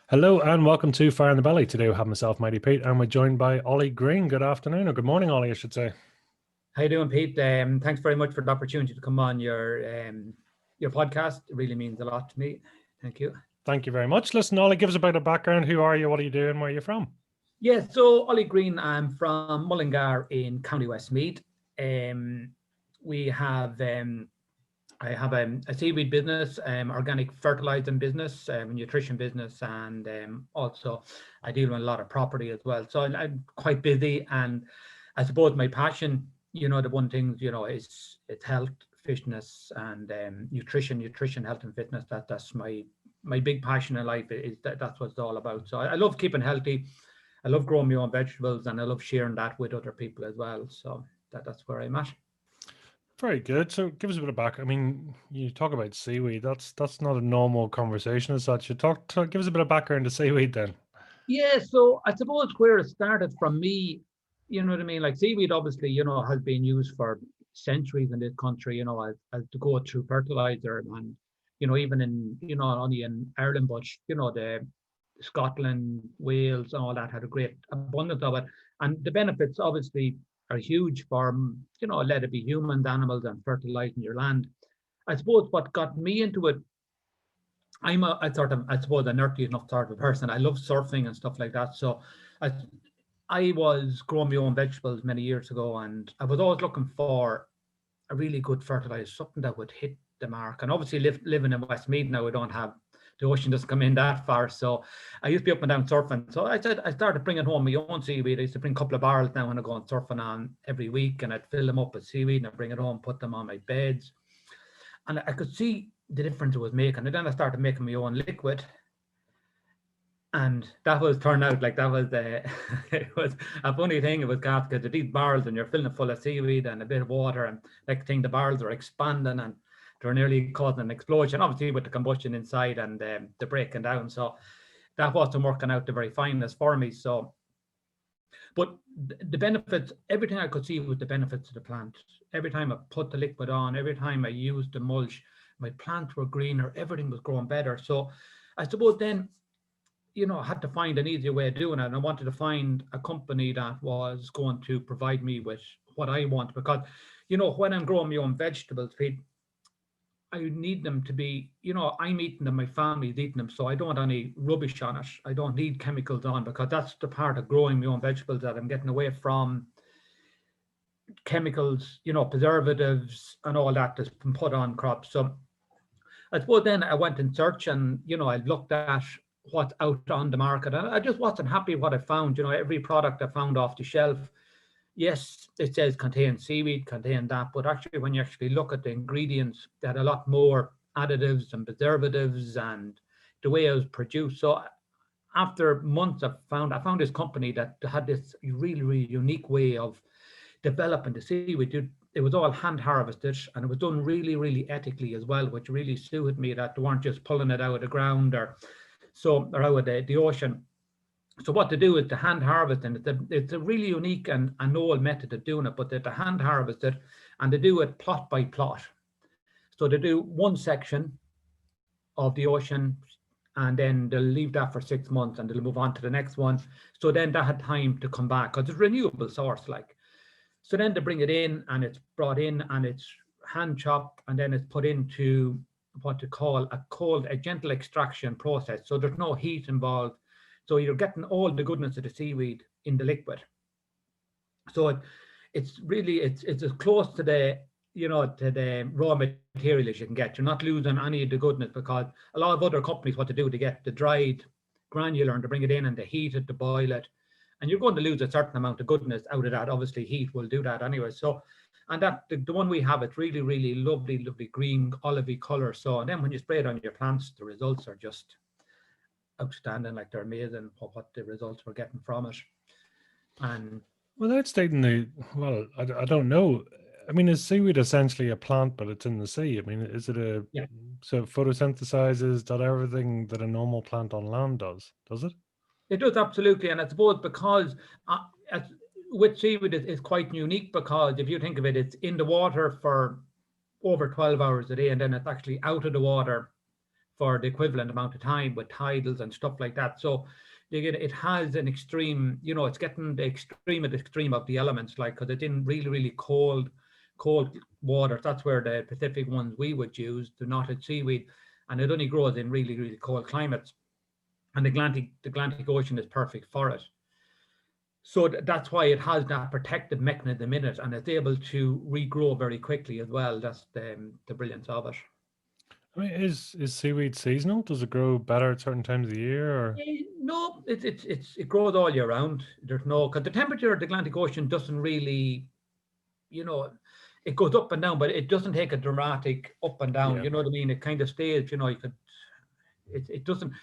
Hello and welcome to Fire in the Belly. Today we have myself, Mighty Pete, and we're joined by Ollie Greene. Good afternoon, or good morning, Ollie, I should say. How you doing, Pete? Thanks very much for the opportunity to come on your podcast. It really means a lot to me. Thank you. Thank you very much. Listen, Ollie, give us a bit of background. Who are you? What are you doing? Where are you from? Yeah, so Ollie Greene, I'm from Mullingar in County Westmeath. We have I have a seaweed business, organic fertilizing business, nutrition business, and also I deal with a lot of property as well. So I'm quite busy, and I suppose my passion, the one thing, is it's health, fitness, and nutrition, health, and fitness. That's my big passion in life. Is that's what it's all about. So I love keeping healthy. I love growing my own vegetables, and I love sharing that with other people as well. So that's where I'm at. Very good. So give us a bit of back. I mean, you talk about seaweed. That's not a normal conversation as such. Give us a bit of background to seaweed then. Yeah, so I suppose where it started from me, you know what I mean? Like seaweed, obviously, has been used for centuries in this country, as to go through fertilizer and, even in, only in Ireland, but, the Scotland, Wales, and all that had a great abundance of it. And the benefits obviously are huge for, let it be humans, animals, and fertilizing your land. I suppose what got me into it, I sort of, I suppose, a nerdy enough sort of person. I love surfing and stuff like that. So I, I was growing my own vegetables many years ago, and I was always looking for a really good fertilizer, something that would hit the mark. And obviously, living in Westmeath now, we don't have the ocean doesn't come in that far. So I used to be up and down surfing. So I said I started bringing home my own seaweed. I used to bring a couple of barrels now when I go on surfing on every week, and I'd fill them up with seaweed and I'd bring it home, put them on my beds, and I could see the difference it was making. And then I started making my own liquid, and that was turned out like that was it was a funny thing. It was gas because these barrels and you're filling it full of seaweed and a bit of water, and next thing the barrels are expanding and they're nearly causing an explosion, obviously with the combustion inside and the breaking down. So that wasn't working out the very finest for me. So, but the benefits, everything I could see was the benefits of the plant. Every time I put the liquid on, every time I used the mulch, my plants were greener, everything was growing better. So I suppose then, I had to find an easier way of doing it. And I wanted to find a company that was going to provide me with what I want. Because, when I'm growing my own vegetables, Pete, I need them to be, I'm eating them, my family's eating them. So I don't want any rubbish on it. I don't need chemicals on, because that's the part of growing my own vegetables that I'm getting away from chemicals, preservatives and all that that's been put on crops. So I suppose then I went in search, and, I looked at what's out on the market, and I just wasn't happy what I found. Every product I found off the shelf, yes, it says contain seaweed, contain that, but actually when you actually look at the ingredients, they had a lot more additives and preservatives and the way it was produced. So after months, I found this company that had this really, really unique way of developing the seaweed. It was all hand harvested, and it was done really, really ethically as well, which really suited me, that they weren't just pulling it out of the ground or out of the ocean. So what they do is the hand harvest, and it's a really unique and an old method of doing it, but they hand harvest it, and they do it plot by plot. So they do one section of the ocean, and then they'll leave that for 6 months, and they'll move on to the next one. So then that had time to come back, because it's renewable source, like. So then they bring it in, and it's brought in, and it's hand chopped, and then it's put into what they call a gentle extraction process. So there's no heat involved. So you're getting all the goodness of the seaweed in the liquid. So it's really it's as close to the raw material as you can get. You're not losing any of the goodness, because a lot of other companies, what to do, to get the dried granular and to bring it in and to heat it, to boil it, and you're going to lose a certain amount of goodness out of that. Obviously, heat will do that anyway. So, and that the one we have, it's really, really lovely, lovely green, olivey color. So, and then when you spray it on your plants, the results are just outstanding. Like, they're amazing what the results we're getting from it. And without stating I don't know. I mean, is seaweed essentially a plant, but it's in the sea? I mean, is it yeah, so photosynthesizes, that everything that a normal plant on land does it? it does, absolutely. And I suppose because with seaweed, it's quite unique, because if you think of it, it's in the water for over 12 hours a day, and then it's actually out of the water for the equivalent amount of time with tidals and stuff like that. So again, it has an extreme, it's getting the extreme at the extreme of the elements, like, because it's in really, really cold water. That's where the Pacific ones we would use, the knotted seaweed, and it only grows in really, really cold climates. And the Atlantic Ocean is perfect for it. So that's why it has that protective mechanism in it, and it's able to regrow very quickly as well. That's the brilliance of it. I mean, is seaweed seasonal? Does it grow better at certain times of the year, or? No, it grows all year round. There's no, because the temperature of the Atlantic Ocean doesn't really, you know, it goes up and down, but it doesn't take a dramatic up and down. Yeah. You know what I mean? It kind of stays. You could, it doesn't.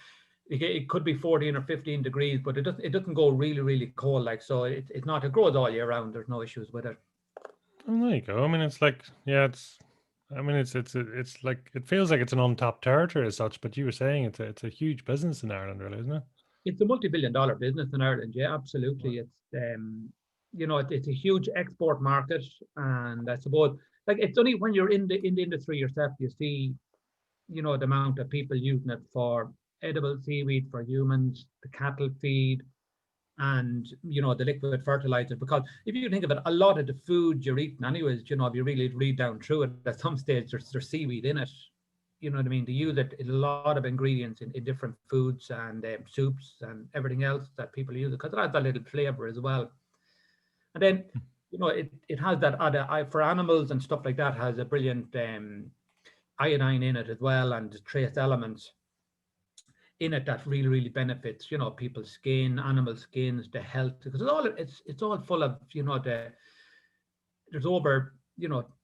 It could be 14 or 15 degrees, but it doesn't go really, really cold. Like, so it's not. It grows all year round. There's no issues with it. Oh, there you go. I mean, it's like, yeah, it's. I mean, it's like it feels like it's an untapped territory as such. But you were saying it's a huge business in Ireland, really, isn't it? It's a multi-billion-dollar business in Ireland. Yeah, Wow. absolutely. It's a huge export market, and I suppose like it's only when you're in the industry yourself you see, the amount of people using it for edible seaweed for humans, the cattle feed, and the liquid fertilizer. Because if you think of it, a lot of the food you're eating anyways, if you really read down through it, at some stage there's seaweed in it. You know what I mean? They use it in a lot of ingredients in different foods and soups and everything else that people use it, because it adds a little flavor as well. And then it has that other for animals and stuff like that, has a brilliant iodine in it as well, and trace elements in it that really, really benefits, people's skin, animal skins, the health, because it's all full of, there's over,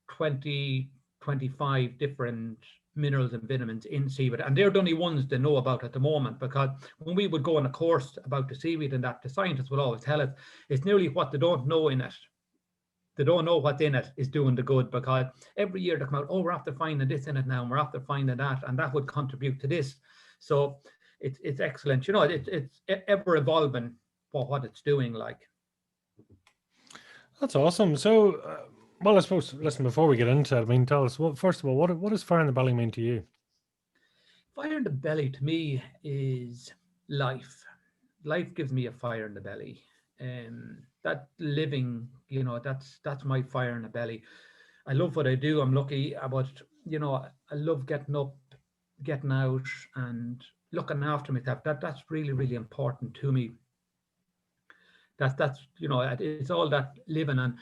20, 25 different minerals and vitamins in seaweed. And they're the only ones they know about at the moment, because when we would go on a course about the seaweed and that, the scientists would always tell us it's nearly what they don't know in it. They don't know what's in it is doing the good, because every year they come out, oh, we're after finding this in it now, and we're after finding that, and that would contribute to this. So it's excellent. It's ever evolving for what it's doing. Like, That's awesome. So, well, I suppose, listen, before we get into it, I mean, tell us, well, first of all, what does fire in the belly mean to you? fire in the belly to me is life. Life gives me a fire in the belly. That living, that's my fire in the belly. I love what I do. I'm lucky about, I love getting up, getting out, and looking after myself. That's really, really important to me. That's it's all that living. And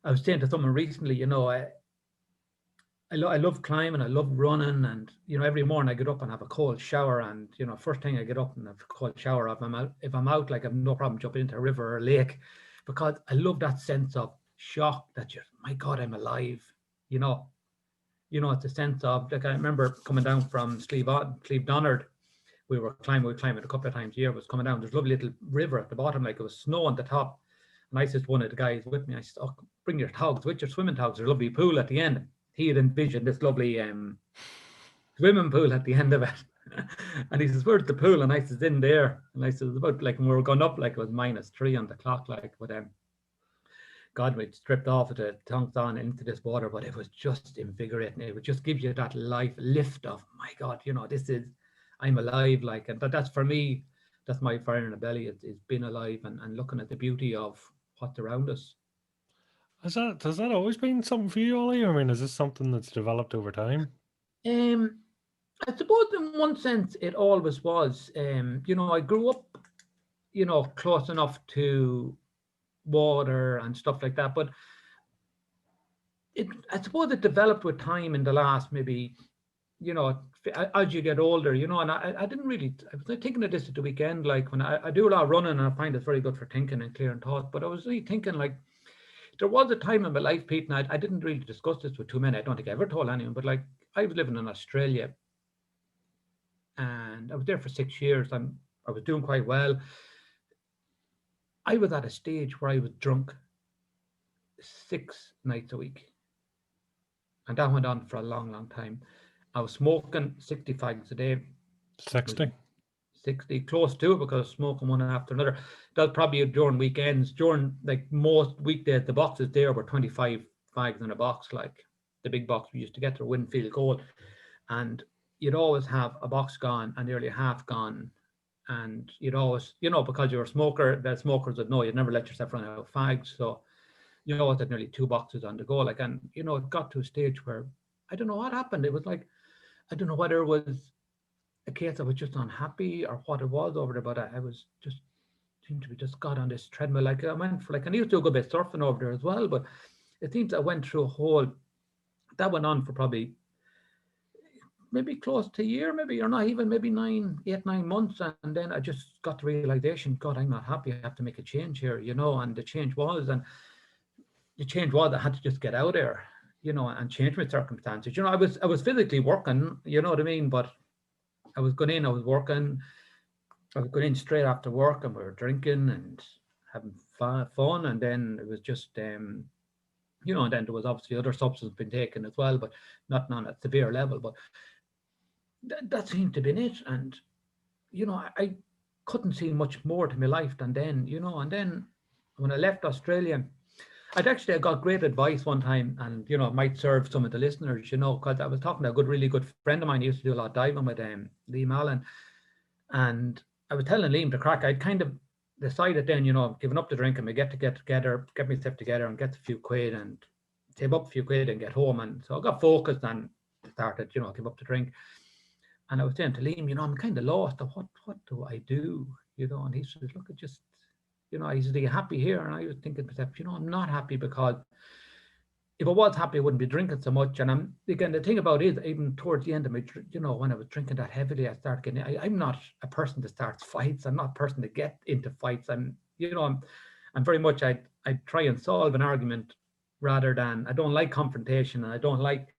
I was saying to someone recently, I love climbing, I love running, and every morning I get up and have a cold shower, and first thing I get up and have a cold shower. If I'm out, like, I've no problem jumping into a river or a lake, because I love that sense of shock that you, my God, I'm alive. You know, it's a sense of, like, I remember coming down from Slieve Donard. We climbed a couple of times a year. It was coming down. There's a lovely little river at the bottom, like it was snow on the top. And I said to one of the guys with me, I said, oh, bring your togs with your swimming togs. There's a lovely pool at the end. He had envisioned this lovely swimming pool at the end of it. And he says, where's the pool? And I says, in there. And I said, it's about, like, when we were going up, like, it was -3 on the clock, like, with God, we stripped off the tongues on into this water, but it was just invigorating. It would just give you that life lift of, my God, I'm alive, like. And that's for me, that's my fire in the belly. It's being alive and looking at the beauty of what's around us. Has that always been something for you, Ollie? I mean, is this something that's developed over time? Um, I suppose in one sense it always was. I grew up, close enough to water and stuff like that, but I suppose it developed with time in the last, maybe, as you get older, and I didn't really, I was thinking of this at the weekend, like, when I do a lot of running, and I find it's very good for thinking and clearing thoughts, but I was really thinking, like, there was a time in my life, Pete, and I didn't really discuss this with too many. I don't think I ever told anyone, but, like, I was living in Australia, and I was there for 6 years, and I was doing quite well. I was at a stage where I was drunk 6 nights a week, and that went on for a long, long time. I was smoking 60 fags a day. I was 60. 60, close to it, because smoking one after another. That's probably during weekends. During, like, most weekdays, the boxes there were 25 fags in a box, like the big box we used to get to Winfield Gold. And you'd always have a box gone and nearly half gone. And you'd always, because you're a smoker, the smokers would know you'd never let yourself run out of fags. So you always had nearly two boxes on the go. Like, and it got to a stage where I don't know what happened. It was like, I don't know whether it was a case I was just unhappy or what it was over there, but I was just seemed to be just got on this treadmill. Like I went for I used to do a good bit of surfing over there as well, but it seems I went through a whole that went on for probably maybe close to a year, maybe or not even maybe 9 8 9 months, and then I just got the realization, God, I'm not happy. I have to make a change here, and the change was I had to just get out there, and change my circumstances. I was physically working, you know what I mean, but I was working, I was going in straight after work, and we were drinking and having fun, and then it was just, and then there was obviously other substances being taken as well, but not on a severe level. But that seemed to be it, and I couldn't see much more to my life than then, and then when I left Australia, I got great advice one time, and it might serve some of the listeners, because I was talking to a really good friend of mine. He used to do a lot of diving with Liam Allen, and I was telling Liam the crack. I'd kind of decided then, giving up the drink and we get together, get myself together and get a few quid and save up a few quid and get home. And so I got focused and started, give up the drink. And I was saying to Liam, I'm kind of lost. What do I do? And he says, look, it just, he said, are you happy here? And I was thinking to myself, I'm not happy because if I was happy, I wouldn't be drinking so much. And I'm again, the thing about it is, even towards the end of my, when I was drinking that heavily, I started getting. I'm not a person that starts fights. I'm not a person to get into fights. I'm very much. I try and solve an argument rather than I don't like confrontation and I don't like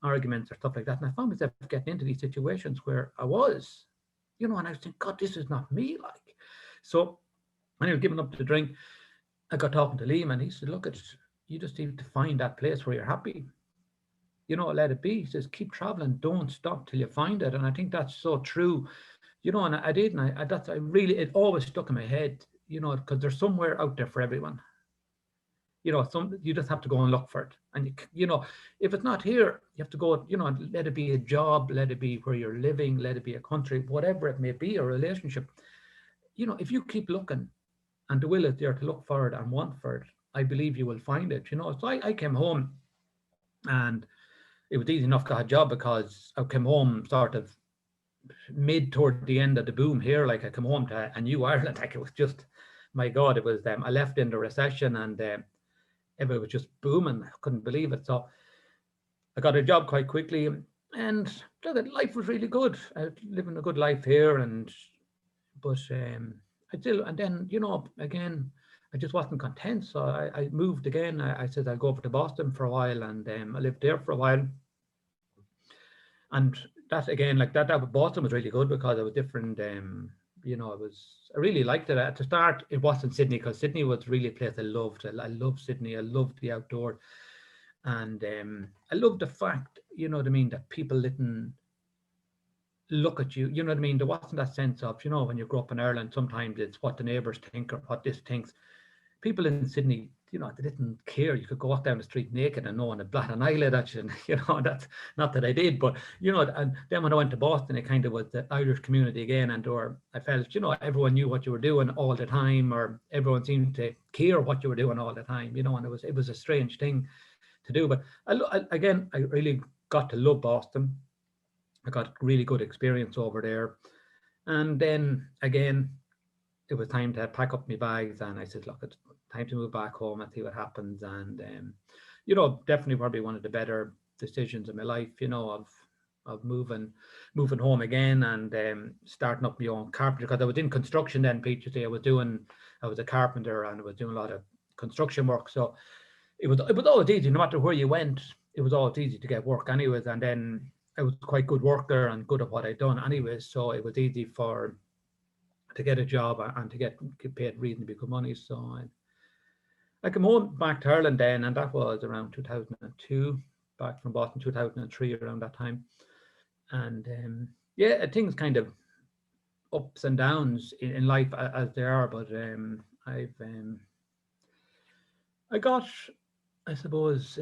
arguments or stuff like that. And I found myself getting into these situations where I was, and I was thinking, God, this is not me. Like, so anyway, giving up the drink, I got talking to Liam, and he said, look, you just need to find that place where you're happy. Let it be. He says, keep traveling, don't stop till you find it. And I think that's so true. And I did, and I really, it always stuck in my head, because there's somewhere out there for everyone. You just have to go and look for it. And if it's not here, you have to go, let it be a job, let it be where you're living, let it be a country, whatever it may be, a relationship. If you keep looking and the will is there to look for it and want for it, I believe you will find it. So I came home, and it was easy enough to have a job because I came home sort of mid toward the end of the boom here. Like I came home to a new Ireland. Like it was just, my God, it was I left in the recession, and it was just booming. I couldn't believe it. So I got a job quite quickly, and life was really good. I was living a good life here, but I still, and then again, I just wasn't content. So I moved again. I said I'd go over to Boston for a while, and I lived there for a while. And that again, like that Boston was really good because it was different. I really liked it. At the start, it wasn't Sydney, because Sydney was really a place I loved. I loved Sydney. I loved the outdoor, and I loved the fact, what I mean, that people didn't look at you. You know what I mean? There wasn't that sense of, when you grow up in Ireland, sometimes it's what the neighbours think or what this thinks. People in Sydney, they didn't care. You could go walk down the street naked and no one would bat an eyelid at you. And, that's not that I did, but and then when I went to Boston, it kind of was the Irish community again, and or I felt, everyone knew what you were doing all the time, or everyone seemed to care what you were doing all the time. And it was a strange thing to do. But again, I really got to love Boston. I got really good experience over there, and then again, it was time to pack up my bags, and I said, look, it's time to move back home and see what happens. And definitely probably one of the better decisions in my life, of moving home again, and starting up my own carpenter, because I was in construction then, Peter. I was a carpenter, and I was doing a lot of construction work. So it was always easy, no matter where you went. It was always easy to get work anyways, and then I was quite good worker and good at what I'd done anyways. So it was easy to get a job and to get paid reasonably good money. So I came home back to Ireland then, and that was around 2002, back from Boston, 2003, around that time. And things kind of ups and downs in life as they are, but I got, I suppose,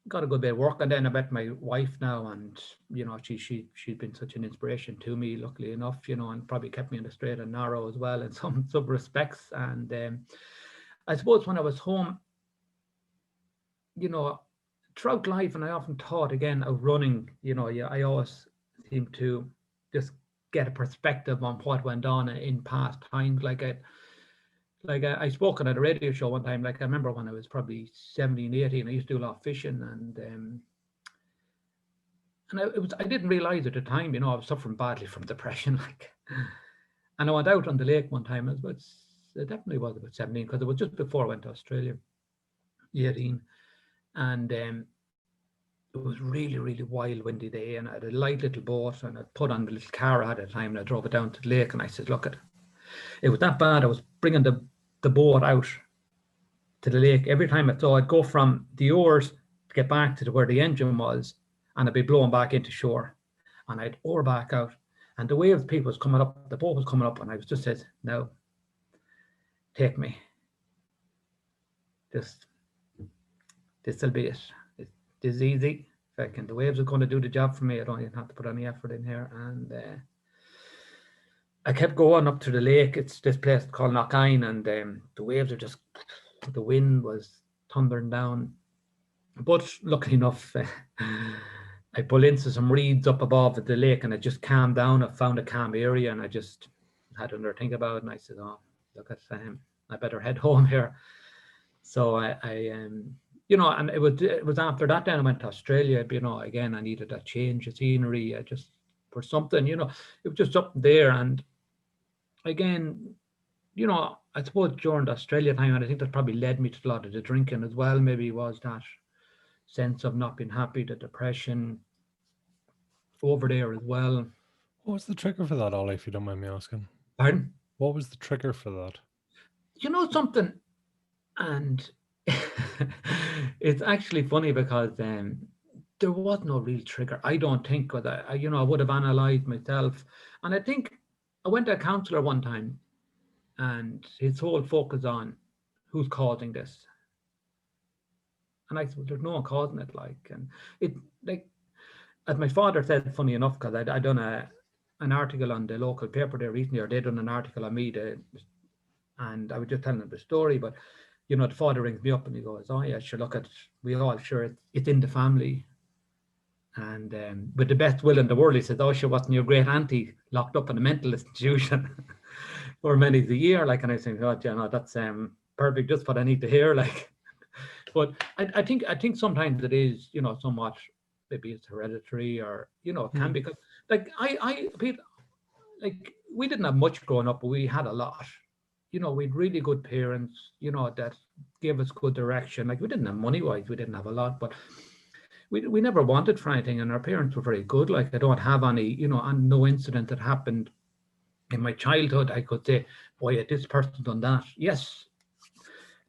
got a good bit of work. And then I met my wife now, and she's been such an inspiration to me, luckily enough, and probably kept me on the straight and narrow as well in some respects. And I suppose when I was home, you know, throughout life, and I often thought again of running, yeah, I always seem to just get a perspective on what went on in past times. I spoke on a radio show one time. Like I remember when I was probably 17, 18, I used to do a lot of fishing, and I didn't realize at the time, I was suffering badly from depression. And I went out on the lake one time. It definitely was about 17, because it was just before I went to Australia, 18, and it was really, really wild, windy day, and I had a light little boat, and I put on the little car I had at the time, and I drove it down to the lake, and I said, look, it was that bad. I was bringing the boat out to the lake every time. So I'd go from the oars to get back to where the engine was, and I'd be blowing back into shore, and I'd oar back out, and the waves, people was coming up, the boat was coming up, and I was just said, no, take me. Just, this'll be it. This is easy. The waves are going to do the job for me. I don't even have to put any effort in here. And I kept going up to the lake. It's this place called Knockine, and the waves are just, the wind was thundering down. But luckily enough, I pulled into some reeds up above the lake, and it just calmed down. I found a calm area, and I just had another think about it. And I said, oh, look at I better head home here. So and it was after that, then I went to Australia. Again, I needed that change of scenery, just for something. It was just up there. And again, I suppose during the Australia time, and I think that probably led me to a lot of the drinking as well. Maybe was that sense of not being happy, the depression over there as well. What was the trigger for that, Ollie, if you don't mind me asking? Pardon? What was the trigger for that? Something, and it's actually funny because there was no real trigger. I don't think, because I would have analysed myself, and I think I went to a counsellor one time, and his whole focus on who's causing this, and I said, well, there's no one causing it, and it, like, as my father said, funny enough, because I done an article on the local paper there recently, or they done an article on me, and I was just telling them the story, but the father rings me up and he goes, oh yeah, sure, look, we all sure it's in the family. And with the best will in the world, he says, oh, sure, wasn't your great auntie locked up in a mental institution for many a year? And I think, oh, that's perfect, just what I need to hear. But I think sometimes it is, somewhat, maybe it's hereditary, or it can be, because we didn't have much growing up, but we had a lot. We had really good parents, that gave us good direction. We didn't have money-wise, we didn't have a lot, but we never wanted for anything, and our parents were very good. I don't have any, and no incident that happened in my childhood I could say, boy, had this person done that. Yes,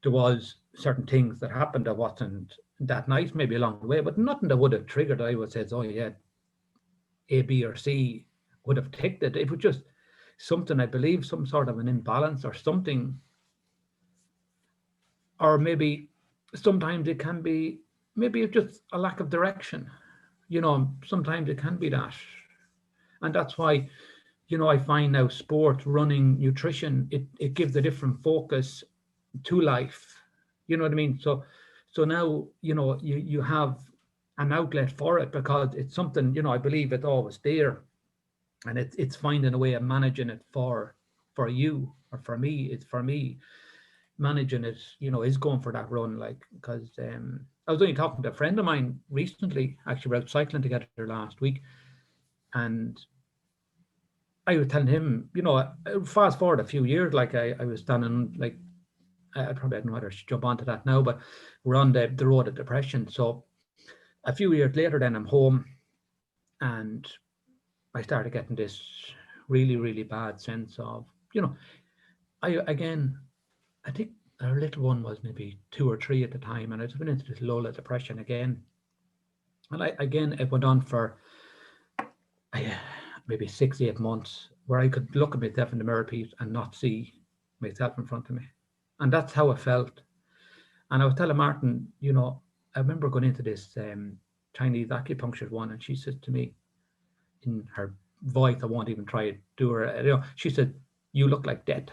there was certain things that happened that wasn't that nice, maybe along the way, but nothing that would have triggered. I would say, oh yeah, A, B, or C would have ticked it. It was just something, I believe, some sort of an imbalance or something, or maybe sometimes it can be, maybe it's just a lack of direction. Sometimes it can be that. And that's why, I find now sport, running, nutrition, it gives a different focus to life. You know what I mean? So now, you have an outlet for it, because it's something, I believe it's always there. And it's finding a way of managing it for you, or for me. It's for me, managing it, is going for that run, because I was only talking to a friend of mine recently, actually. We were out cycling together last week, and I was telling him, fast forward a few years, I was standing, I probably don't know whether I should jump onto that now, but we're on the road of depression. So a few years later, then I'm home, and I started getting this really, really bad sense of, I think our little one was maybe 2 or 3 at the time, and I went into this lull of depression again. And it went on for maybe 6, 8 months, where I could look at myself in the mirror, Pete, and not see myself in front of me. And that's how I felt. And I was telling Martin, I remember going into this Chinese acupuncture one, and she said to me in her voice, I won't even try to do her, she said, "You look like dead.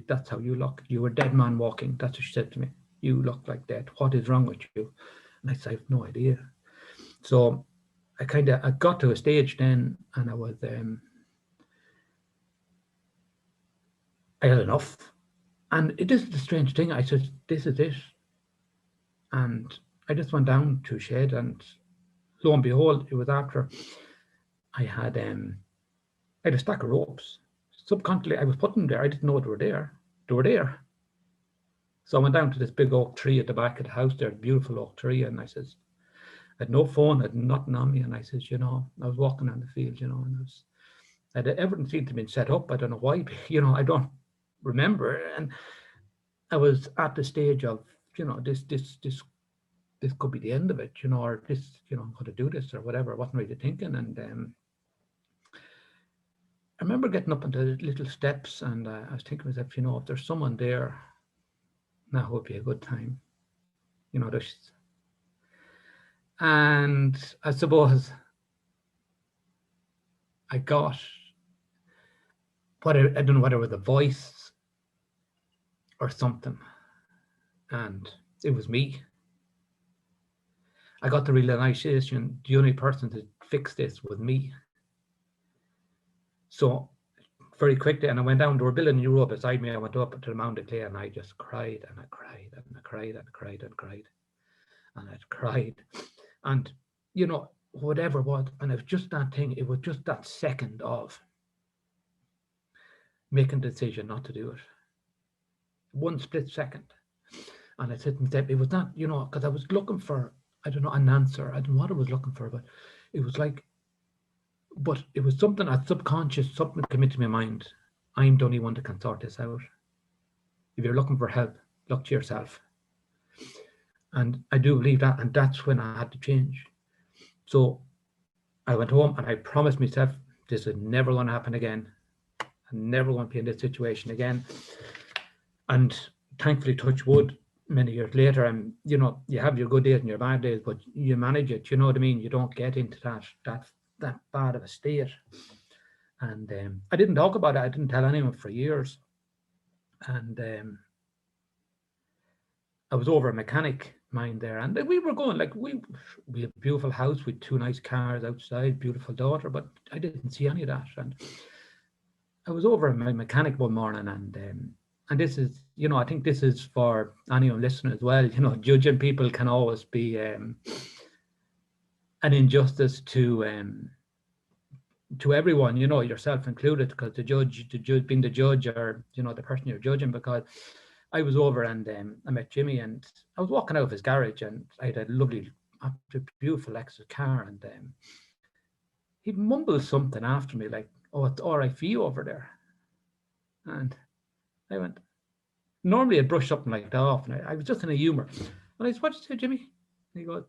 That's how you look. You were a dead man walking." That's what she said to me. "You look like dead. What is wrong with you?" And I said, "I have no idea." So I got to a stage then, and I had enough. And it is the strange thing. I said, "This is it." And I just went down to a shed, and lo and behold, it was after I had a stack of ropes. Subconsciously, I was putting them there. I didn't know they were there. They were there. So I went down to this big oak tree at the back of the house there, beautiful oak tree, and I says, I had no phone, I had nothing on me, and I says, I was walking on the field, and everything seemed to be set up. I don't know why, I don't remember, and I was at the stage of, this could be the end of it, or this, I'm going to do this or whatever. I wasn't really thinking, and I remember getting up onto the little steps, and I was thinking to myself, if there's someone there, now would be a good time, there's, and I suppose I got I don't know whether it was a voice or something, and it was me. I got the realization the only person to fix this was me. So very quickly, and I went down. They were building a new road beside me. I went up to the mound of clay, and I just cried and I cried and I cried and I cried and cried and I cried, and whatever it was, and it was just that thing. It was just that second of making a decision not to do it. One split second. And I said to myself, it was not, because I was looking for, I don't know, an answer. I don't know what I was looking for, but it was like, but it was something, a subconscious, something came into my mind. I'm the only one that can sort this out. If you're looking for help, look to yourself. And I do believe that, and that's when I had to change. So I went home and I promised myself this is never going to happen again. I'm never going to be in this situation again. And thankfully, touch wood, many years later, and you have your good days and your bad days, but you manage it. You know what I mean? You don't get into that bad of a state. And I didn't talk about it. I didn't tell anyone for years. And I was over a mechanic mine there, and we were going like we had a beautiful house with 2 nice cars outside, beautiful daughter, but I didn't see any of that. And I was over my mechanic one morning, and this is, I think this is for anyone listening as well. Judging people can always be an injustice to everyone, yourself included, because the judge being the judge, or the person you're judging. Because I was over and I met Jimmy, and I was walking out of his garage, and I had a lovely, beautiful Lexus car, and he mumbled something after me like, "Oh, it's all right for you over there," and I went. Normally I'd brush something like that off, and I was just in a humour. And I said, "What did you say, Jimmy?" And he goes,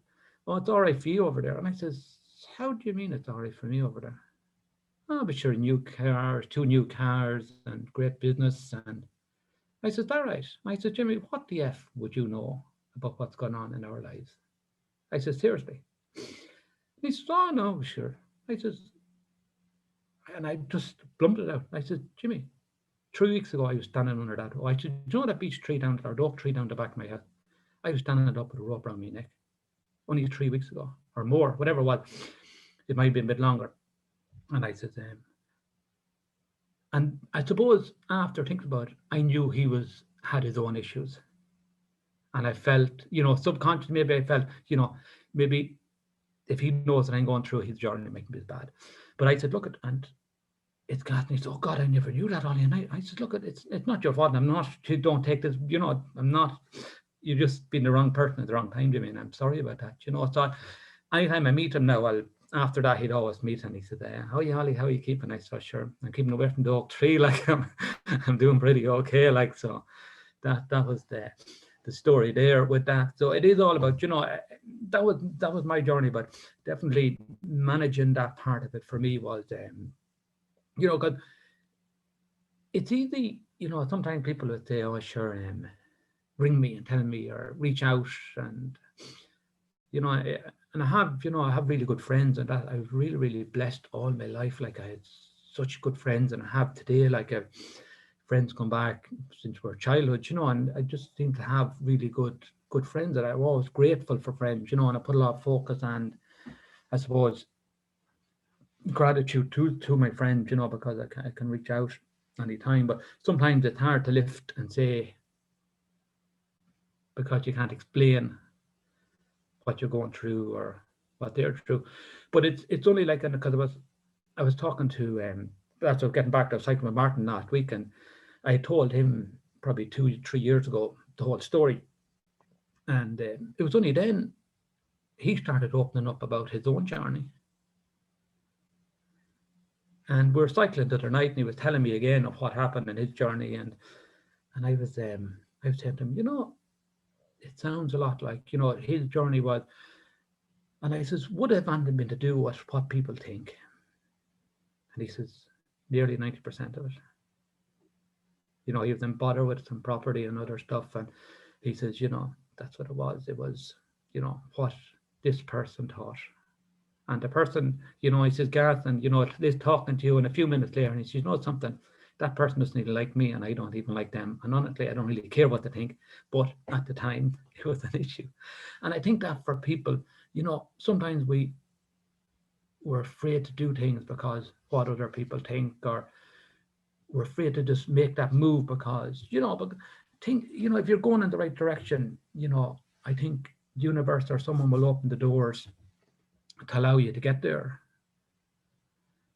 "Oh, it's all right for you over there." And I says, "How do you mean it's all right for me over there?" "Oh, but sure, new cars, 2 new cars, and great business." And I said, "All right." I said, "Jimmy, what the F would you know about what's going on in our lives?" I said, "Seriously." And he says, "Oh, no, sure." I says, and I just blumped it out. I said, "Jimmy, 3 weeks ago I was standing under that. Oh, I said, you know that beech tree down, or the oak tree down the back of my head? I was standing up with a rope around my neck only 3 weeks ago, or more, whatever it was. It might have been a bit longer." And I said, and I suppose after thinking about it, I knew he had his own issues. And I felt, subconsciously, maybe I felt, maybe if he knows that I'm going through his journey, it might be as bad. But I said, look at, and it's got, and he said, "Oh God, I never knew that, Ollie." And I said, "Look, it's not your fault. I'm not, don't take this, I'm not, you've just been the wrong person at the wrong time, Jimmy, and I'm sorry about that." So anytime I meet him now, after that, he'd always meet, and he said, "How are you, Ollie? How are you keeping?" I said, "Sure, I'm keeping away from the oak tree. Like I'm doing pretty okay." Like, so that was the story there with that. So it is all about, that was my journey, but definitely managing that part of it for me was, because it's easy, sometimes people would say, "Oh, sure, ring me and tell me or reach out. And and I have really good friends, and that I was really, really blessed all my life. Like I had such good friends, and I have today, like friends come back since we're childhood, and I just seem to have really good friends, that I'm always grateful for friends, and I put a lot of focus and I suppose gratitude to my friends, because I can reach out anytime. But sometimes it's hard to lift and say, because you can't explain what you're going through or what they're through. But it's only like, because I was talking to that's what, getting back to cycling with Martin last week, and I told him probably 2 3 years ago the whole story, and it was only then he started opening up about his own journey. And we were cycling the other night, and he was telling me again of what happened in his journey, and I was saying to him, it sounds a lot like his journey was. And I says, would have anything been to do with what people think? And he says, nearly 90% of it. He was in bother with some property and other stuff. And he says, that's what it was. It was, what this person thought. And the person, he says, Gareth, and, this talking to you, and a few minutes later, and he says, something, that person doesn't even like me, and I don't even like them. And honestly, I don't really care what they think. But at the time, it was an issue. And I think that for people, sometimes we're afraid to do things because what other people think, or we're afraid to just make that move because, but think, if you're going in the right direction, I think the universe or someone will open the doors to allow you to get there.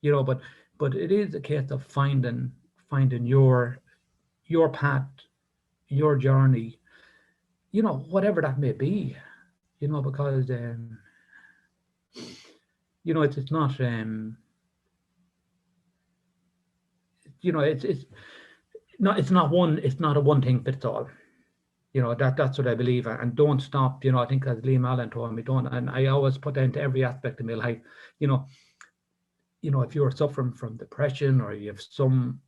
But it is a case of finding your path, your journey, whatever that may be, because it's not it's not a one thing fits all. That's what I believe. And don't stop. I think, as Liam Allen told me, don't. And I always put that into every aspect of my life. If you're suffering from depression, or you have some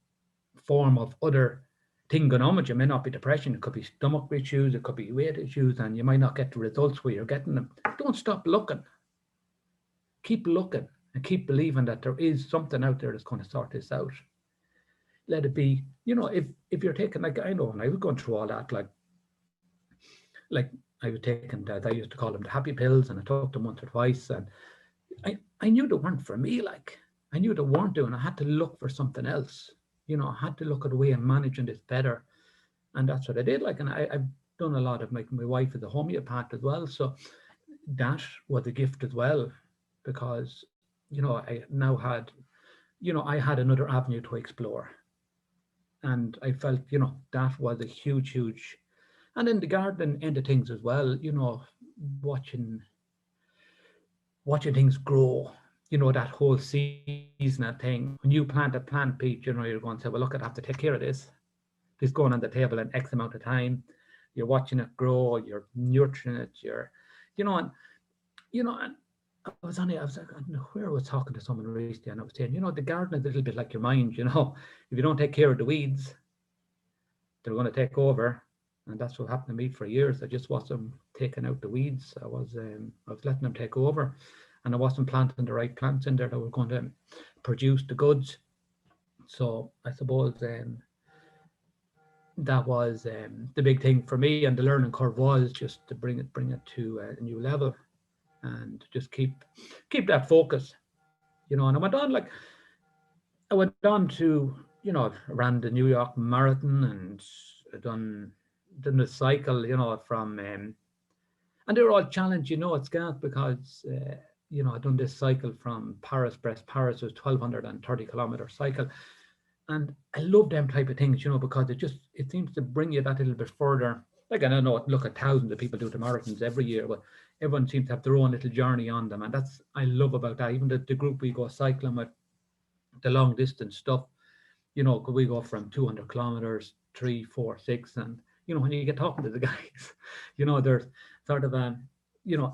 form of other thing going on with you, it may not be depression, it could be stomach issues, it could be weight issues, and you might not get the results where you're getting them. Don't stop looking. Keep looking and keep believing that there is something out there that's going to sort this out. Let it be, if you're taking, like, I know, and I was going through all that, like I was taking that, I used to call them the happy pills, and I took them once or twice, and I knew they weren't for me. Like, I knew they weren't doing. I had to look for something else. I had to look at a way of managing this better, and that's what I did. Like, and I've done a lot of, like, my wife is a homeopath as well, so that was a gift as well, because I now had, I had another avenue to explore, and I felt that was a huge. And then the garden end of things as well, watching things grow, that whole seasonal thing. When you plant a plant, Pete, you're going to say, well, look, I have to take care of this. This going on the table in X amount of time. You're watching it grow, you're nurturing it, and I was like, I don't know where I was talking to someone recently, and I was saying, the garden is a little bit like your mind, if you don't take care of the weeds, they're going to take over. And that's what happened to me for years. I just wasn't taking out the weeds. I was letting them take over, and I wasn't planting the right plants in there that were going to produce the goods. So I suppose that was the big thing for me, and the learning curve was just to bring it to a new level, and just keep that focus, And I went on to, ran the New York Marathon, and done the cycle, from and they were all challenged, it's gas, because I'd done this cycle from Brest Paris was 1,230 kilometer cycle, and I love them type of things, because it seems to bring you that little bit further. Like, I don't know, look at thousands of people do the marathons every year, but everyone seems to have their own little journey on them, and that's I love about that. Even the group we go cycling with, the long distance stuff, could we go from 200 kilometers, 3, 4, 6, and when you get talking to the guys, there's sort of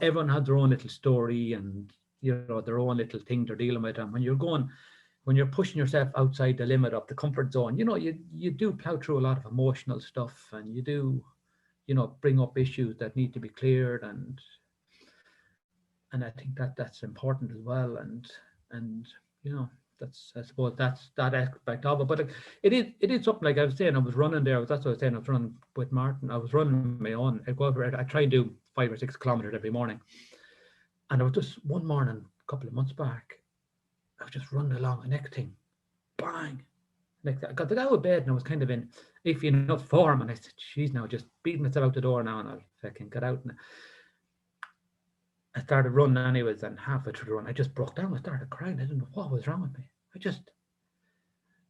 everyone has their own little story, and their own little thing they're dealing with. And when you're pushing yourself outside the limit of the comfort zone, you do plow through a lot of emotional stuff, and you do bring up issues that need to be cleared, and I think that that's important as well, and that's, I suppose, that's that aspect of it. But it is something, like I was saying, I was running there. That's what I was saying. I was running with Martin. I was running my own. I try and do 5 or 6 kilometers every morning, and I was just one morning a couple of months back. I was just running along, and next thing, bang! Next, I got out of bed and I was kind of in iffy enough form, and I said, "She's now just beating myself out the door now, and I'll fucking get out." And I started running anyways, and halfway through the run, I just broke down. I started crying. I didn't know what was wrong with me.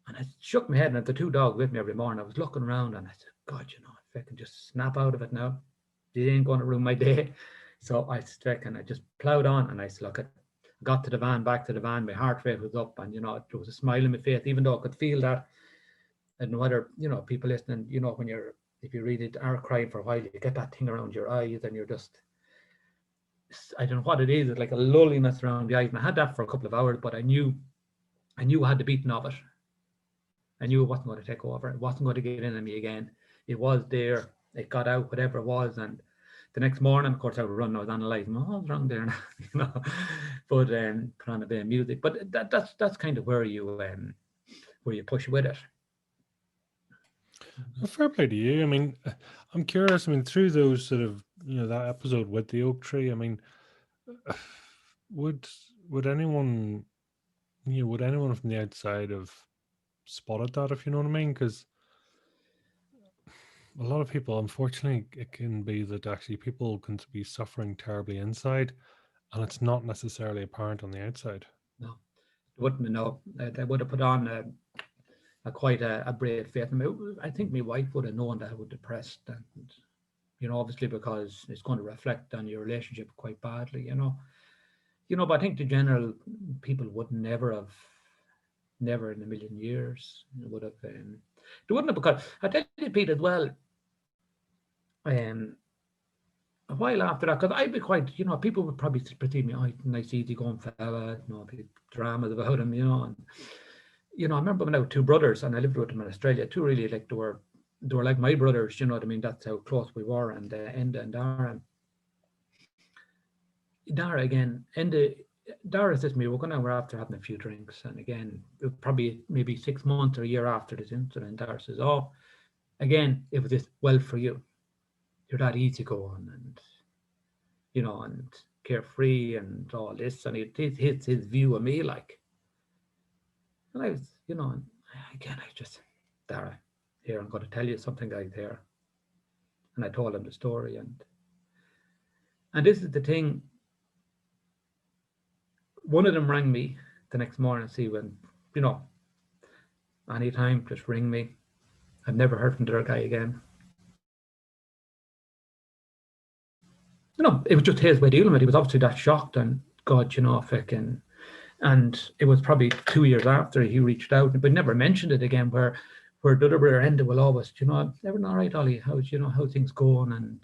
And I shook my head, and I had the 2 dogs with me every morning. I was looking around, and I said, "God, if I can just snap out of it now, it ain't going to ruin my day." So I and I just ploughed on, and I said, "Look, I got to the van, back to the van. My heart rate was up, and there was a smile in my face, even though I could feel that." I don't know whether people listening, when if you read it, are crying for a while, you get that thing around your eyes, and you're just, I don't know what it is. It's like a lulliness around the eyes. And I had that for a couple of hours, but I knew I had the beating of it. I knew it wasn't going to take over. It wasn't going to get in on me again. It was there. It got out, whatever it was. And the next morning, of course, I was running. I was analysing, what's wrong there now, But put on a bit of music. But that's kind of where you push with it. Well, fair play to you. I mean, I'm curious. I mean, through those sort of that episode with the oak tree. I mean, would would anyone would anyone from the outside have spotted that, if you know what I mean? Because a lot of people, unfortunately, it can be that actually people can be suffering terribly inside, and it's not necessarily apparent on the outside. No, they wouldn't know. They would have put on quite a brave face. I think my wife would have known that I was depressed, and obviously, because it's going to reflect on your relationship quite badly. But I think the general people would never in a million years would have. They wouldn't have, because I tell you, Pete, as well. Um, a while after that, because I'd be quite, people would probably perceive me, nice, easy-going fella, dramas about him, and I remember when I had 2 brothers, and I lived with them in Australia. Two really, like, they were like my brothers. You know what I mean? That's how close we were. And Enda and Dara. Dara again. Dara says to me, we're after having a few drinks, and again, probably maybe 6 months or a year after this incident, Dara says, "Oh, again, it was this, well, for you. You're that easygoing, and carefree and all this," and it hits his view of me, like. And I was, and again, I just, "Dara, here, I'm going to tell you something, guys, here." And I told him the story, and this is the thing. One of them rang me the next morning, see, when, anytime, just ring me. I've never heard from the other guy again. It was just his way of dealing with it. He was obviously that shocked, and God, fucking. And it was probably 2 years after he reached out, but never mentioned it again. Where the other brother ended will always, everything all right, Ollie? How's how things going? And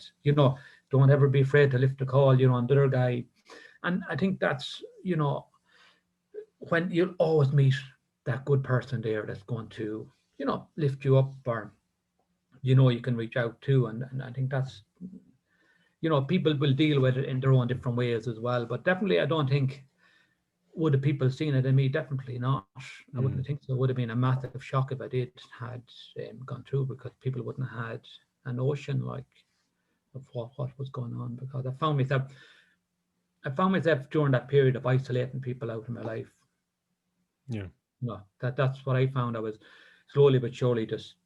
don't ever be afraid to lift the call. And the other guy, and I think that's when you'll always meet that good person there that's going to lift you up, or you can reach out to, and I think that's people will deal with it in their own different ways as well. But definitely, I don't think. Would the people seen it in me? Definitely not. I wouldn't think so. It would have been a massive shock if I had gone through, because people wouldn't have had a notion, like, of what was going on. Because I found myself during that period of isolating people out of my life. Yeah. No, that's what I found. I was slowly but surely just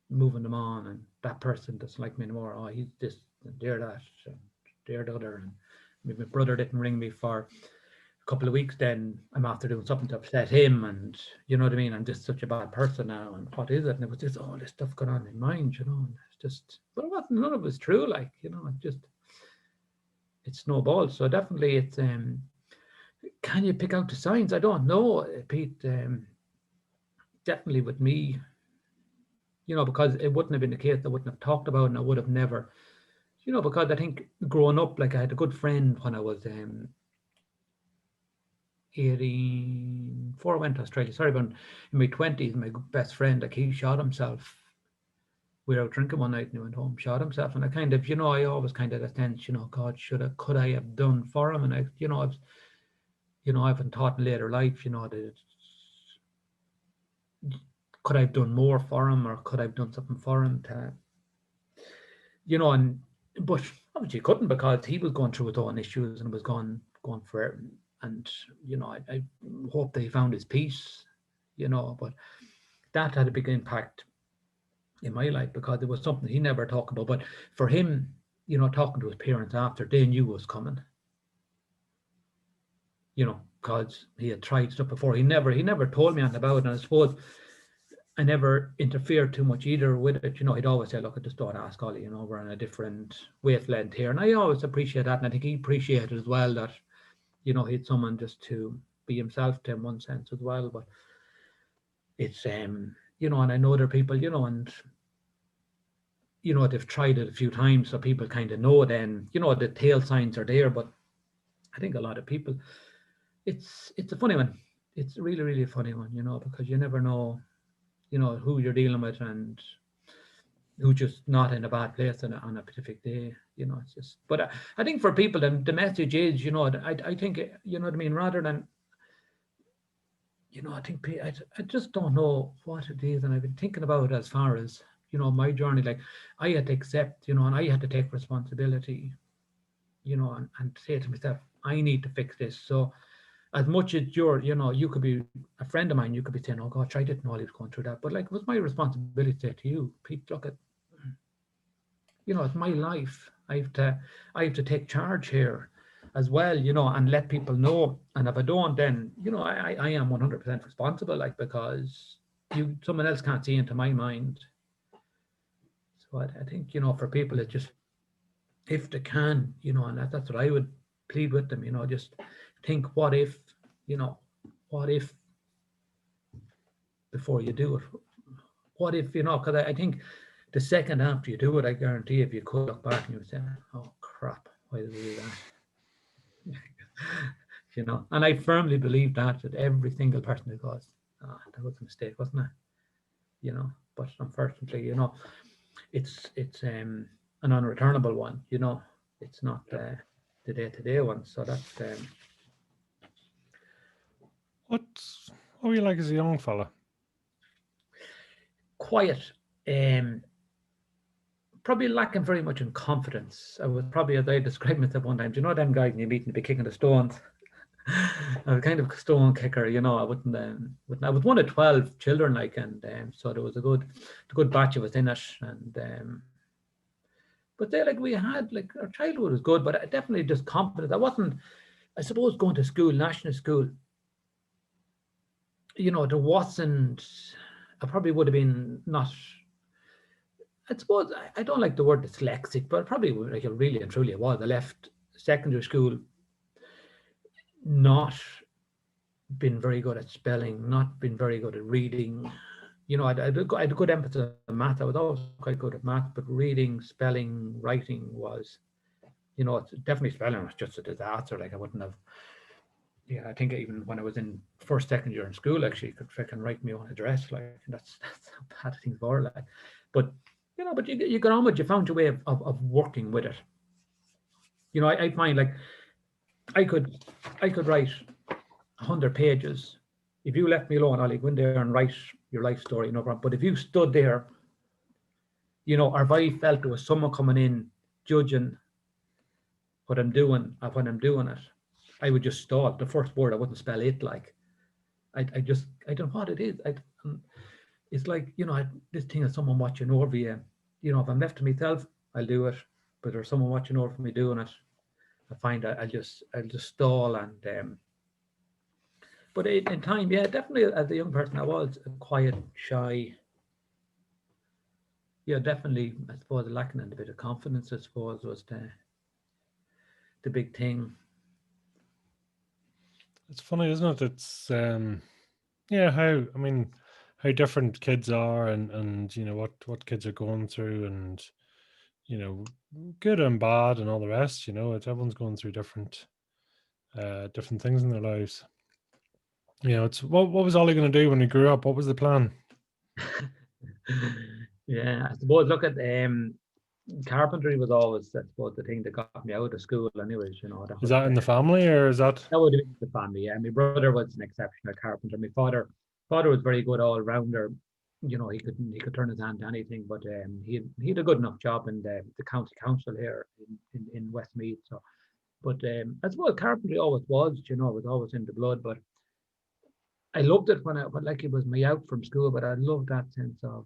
moving them on, and that person doesn't like me anymore. Oh, he's this, and they're that, and they're the other. And my brother didn't ring me for couple of weeks, then I'm after doing something to upset him, and you know what I mean, I'm just such a bad person now, and what is it? And it was just all this stuff going on in my mind, and it's just, but it wasn't, none of it was true, like, it snowballed. So definitely it's can you pick out the signs? I don't know, Pete. Definitely with me, because it wouldn't have been the case, I wouldn't have talked about it, and I would have never, because I think growing up, like, I had a good friend when I was 18, before I went to Australia. Sorry, but in my 20s, my best friend, like, he shot himself we were out drinking one night and he went home, shot himself. And I kind of, I always kind of sense, God, could I have done for him? And I haven't thought in later life, that could I have done more for him, or could I have done something for him to, but obviously you couldn't, because he was going through his own issues and was going for it. And, I hope that he found his peace, but that had a big impact in my life, because it was something he never talked about. But for him, talking to his parents after, they knew it was coming, because he had tried stuff before. He never told me anything about it. And I suppose I never interfered too much either with it. He'd always say, look, I just don't ask Ollie, we're on a different wavelength here. And I always appreciate that. And I think he appreciated as well that, he had someone just to be himself to, in one sense as well. But it's, and I know there are people, and, they've tried it a few times, so people kind of know then, the tail signs are there. But I think a lot of people, it's a funny one. It's really, really a funny one, because you never know, who you're dealing with, and who's just not in a bad place on a specific day. It's just, but I think for people, the message is, I think, what I mean, rather than, I think I just don't know what it is. And I've been thinking about it as far as, my journey. Like, I had to accept, and I had to take responsibility, and say to myself, I need to fix this. So as much as you could be a friend of mine, you could be saying, oh gosh, I didn't know he was going through that. But like, it was my responsibility to say to you, Pete, look at, it's my life. I have to take charge here as well, and let people know. And if I don't, then, I am 100% responsible, like, because someone else can't see into my mind. So I think, for people, it's just, if they can, and that's what I would plead with them, just think, what if, what if, before you do it. What if, because I think the second after you do it, I guarantee, if you could look back and you would say, oh crap, why did we do that? And I firmly believe that every single person who goes, that was a mistake, wasn't it? But unfortunately, it's an unreturnable one, it's not the day-to-day one. So that's What were you like as a young fella? quiet, probably lacking very much in confidence. I was probably, as I described myself one time, do you know them guys in your meeting to be kicking the stones? I was kind of a stone kicker, I wouldn't. I was one of 12 children, like, and so there was a good batch of us in it, and but they, like, we had, like, our childhood was good, but I definitely just confident. I wasn't, I suppose, going to school, national school. There wasn't. I probably would have been not. I suppose I don't like the word dyslexic, but probably, like, really and truly, it was. I left secondary school not been very good at spelling, not been very good at reading. I had a good emphasis on math. I was always quite good at math, but reading, spelling, writing was, it's definitely spelling was just a disaster. Like, I wouldn't have. Yeah, I think even when I was in first, second year in school, actually, you could freaking write me on address. Like, that's how bad things were. Like, but but you got on with. You found your way of working with it. I find, like, I could write 100 pages. If you left me alone, Ollie, go in there and write your life story, no problem. But if you stood there, or if I felt there was someone coming in judging what I'm doing, when I'm doing it, I would just stall. The first word, I wouldn't spell it. Like, I don't know what it is. It's like, this thing of someone watching over you. If I'm left to myself, I'll do it. But there's someone watching over me doing it, I find I'll just stall. And but in time, yeah, definitely, as a young person, I was quiet, shy. Yeah, definitely, I suppose, lacking in a bit of confidence, I suppose, was the big thing. It's funny, isn't it? It's yeah, how different kids are, and what kids are going through, and good and bad and all the rest. Everyone's going through different things in their lives. It's what was Ollie going to do when he grew up? What was the plan? Yeah, I suppose. Look at carpentry was always, I suppose, the thing that got me out of school. Anyways, Is that in the family, or is that? that would have been the family. Yeah, my brother was an exceptional carpenter. My father was very good all rounder. He could turn his hand to anything, but he had a good enough job in the county council here in Westmeath. So, but I suppose carpentry always was. It was always in the blood. But I loved it when like it was my out from school. But I loved that sense of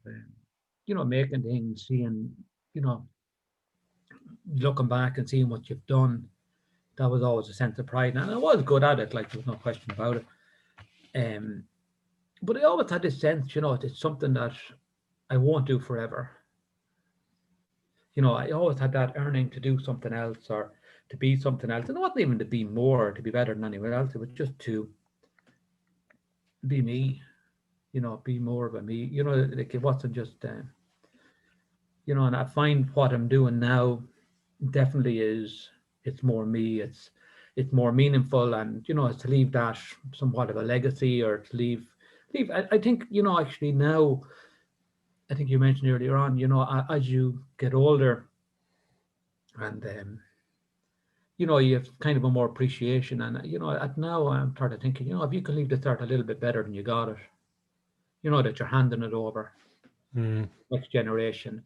making things, seeing, you know, looking back and seeing what you've done. That was always a sense of pride, and I was good at it. Like, there was no question about it. Um, but I always had this sense, it's something that I won't do forever. I always had that earning to do something else, or to be something else. And it wasn't even to be more, to be better than anyone else. It was just to be me, be more of a me. Like, it wasn't just, and I find what I'm doing now definitely is, it's more me. It's more meaningful, and it's to leave that somewhat of a legacy, or to leave. I think, actually now, I think you mentioned earlier on, as you get older, and you have kind of a more appreciation. And at now I'm sort of thinking, if you can leave the start a little bit better than you got it, that you're handing it over Mm, next generation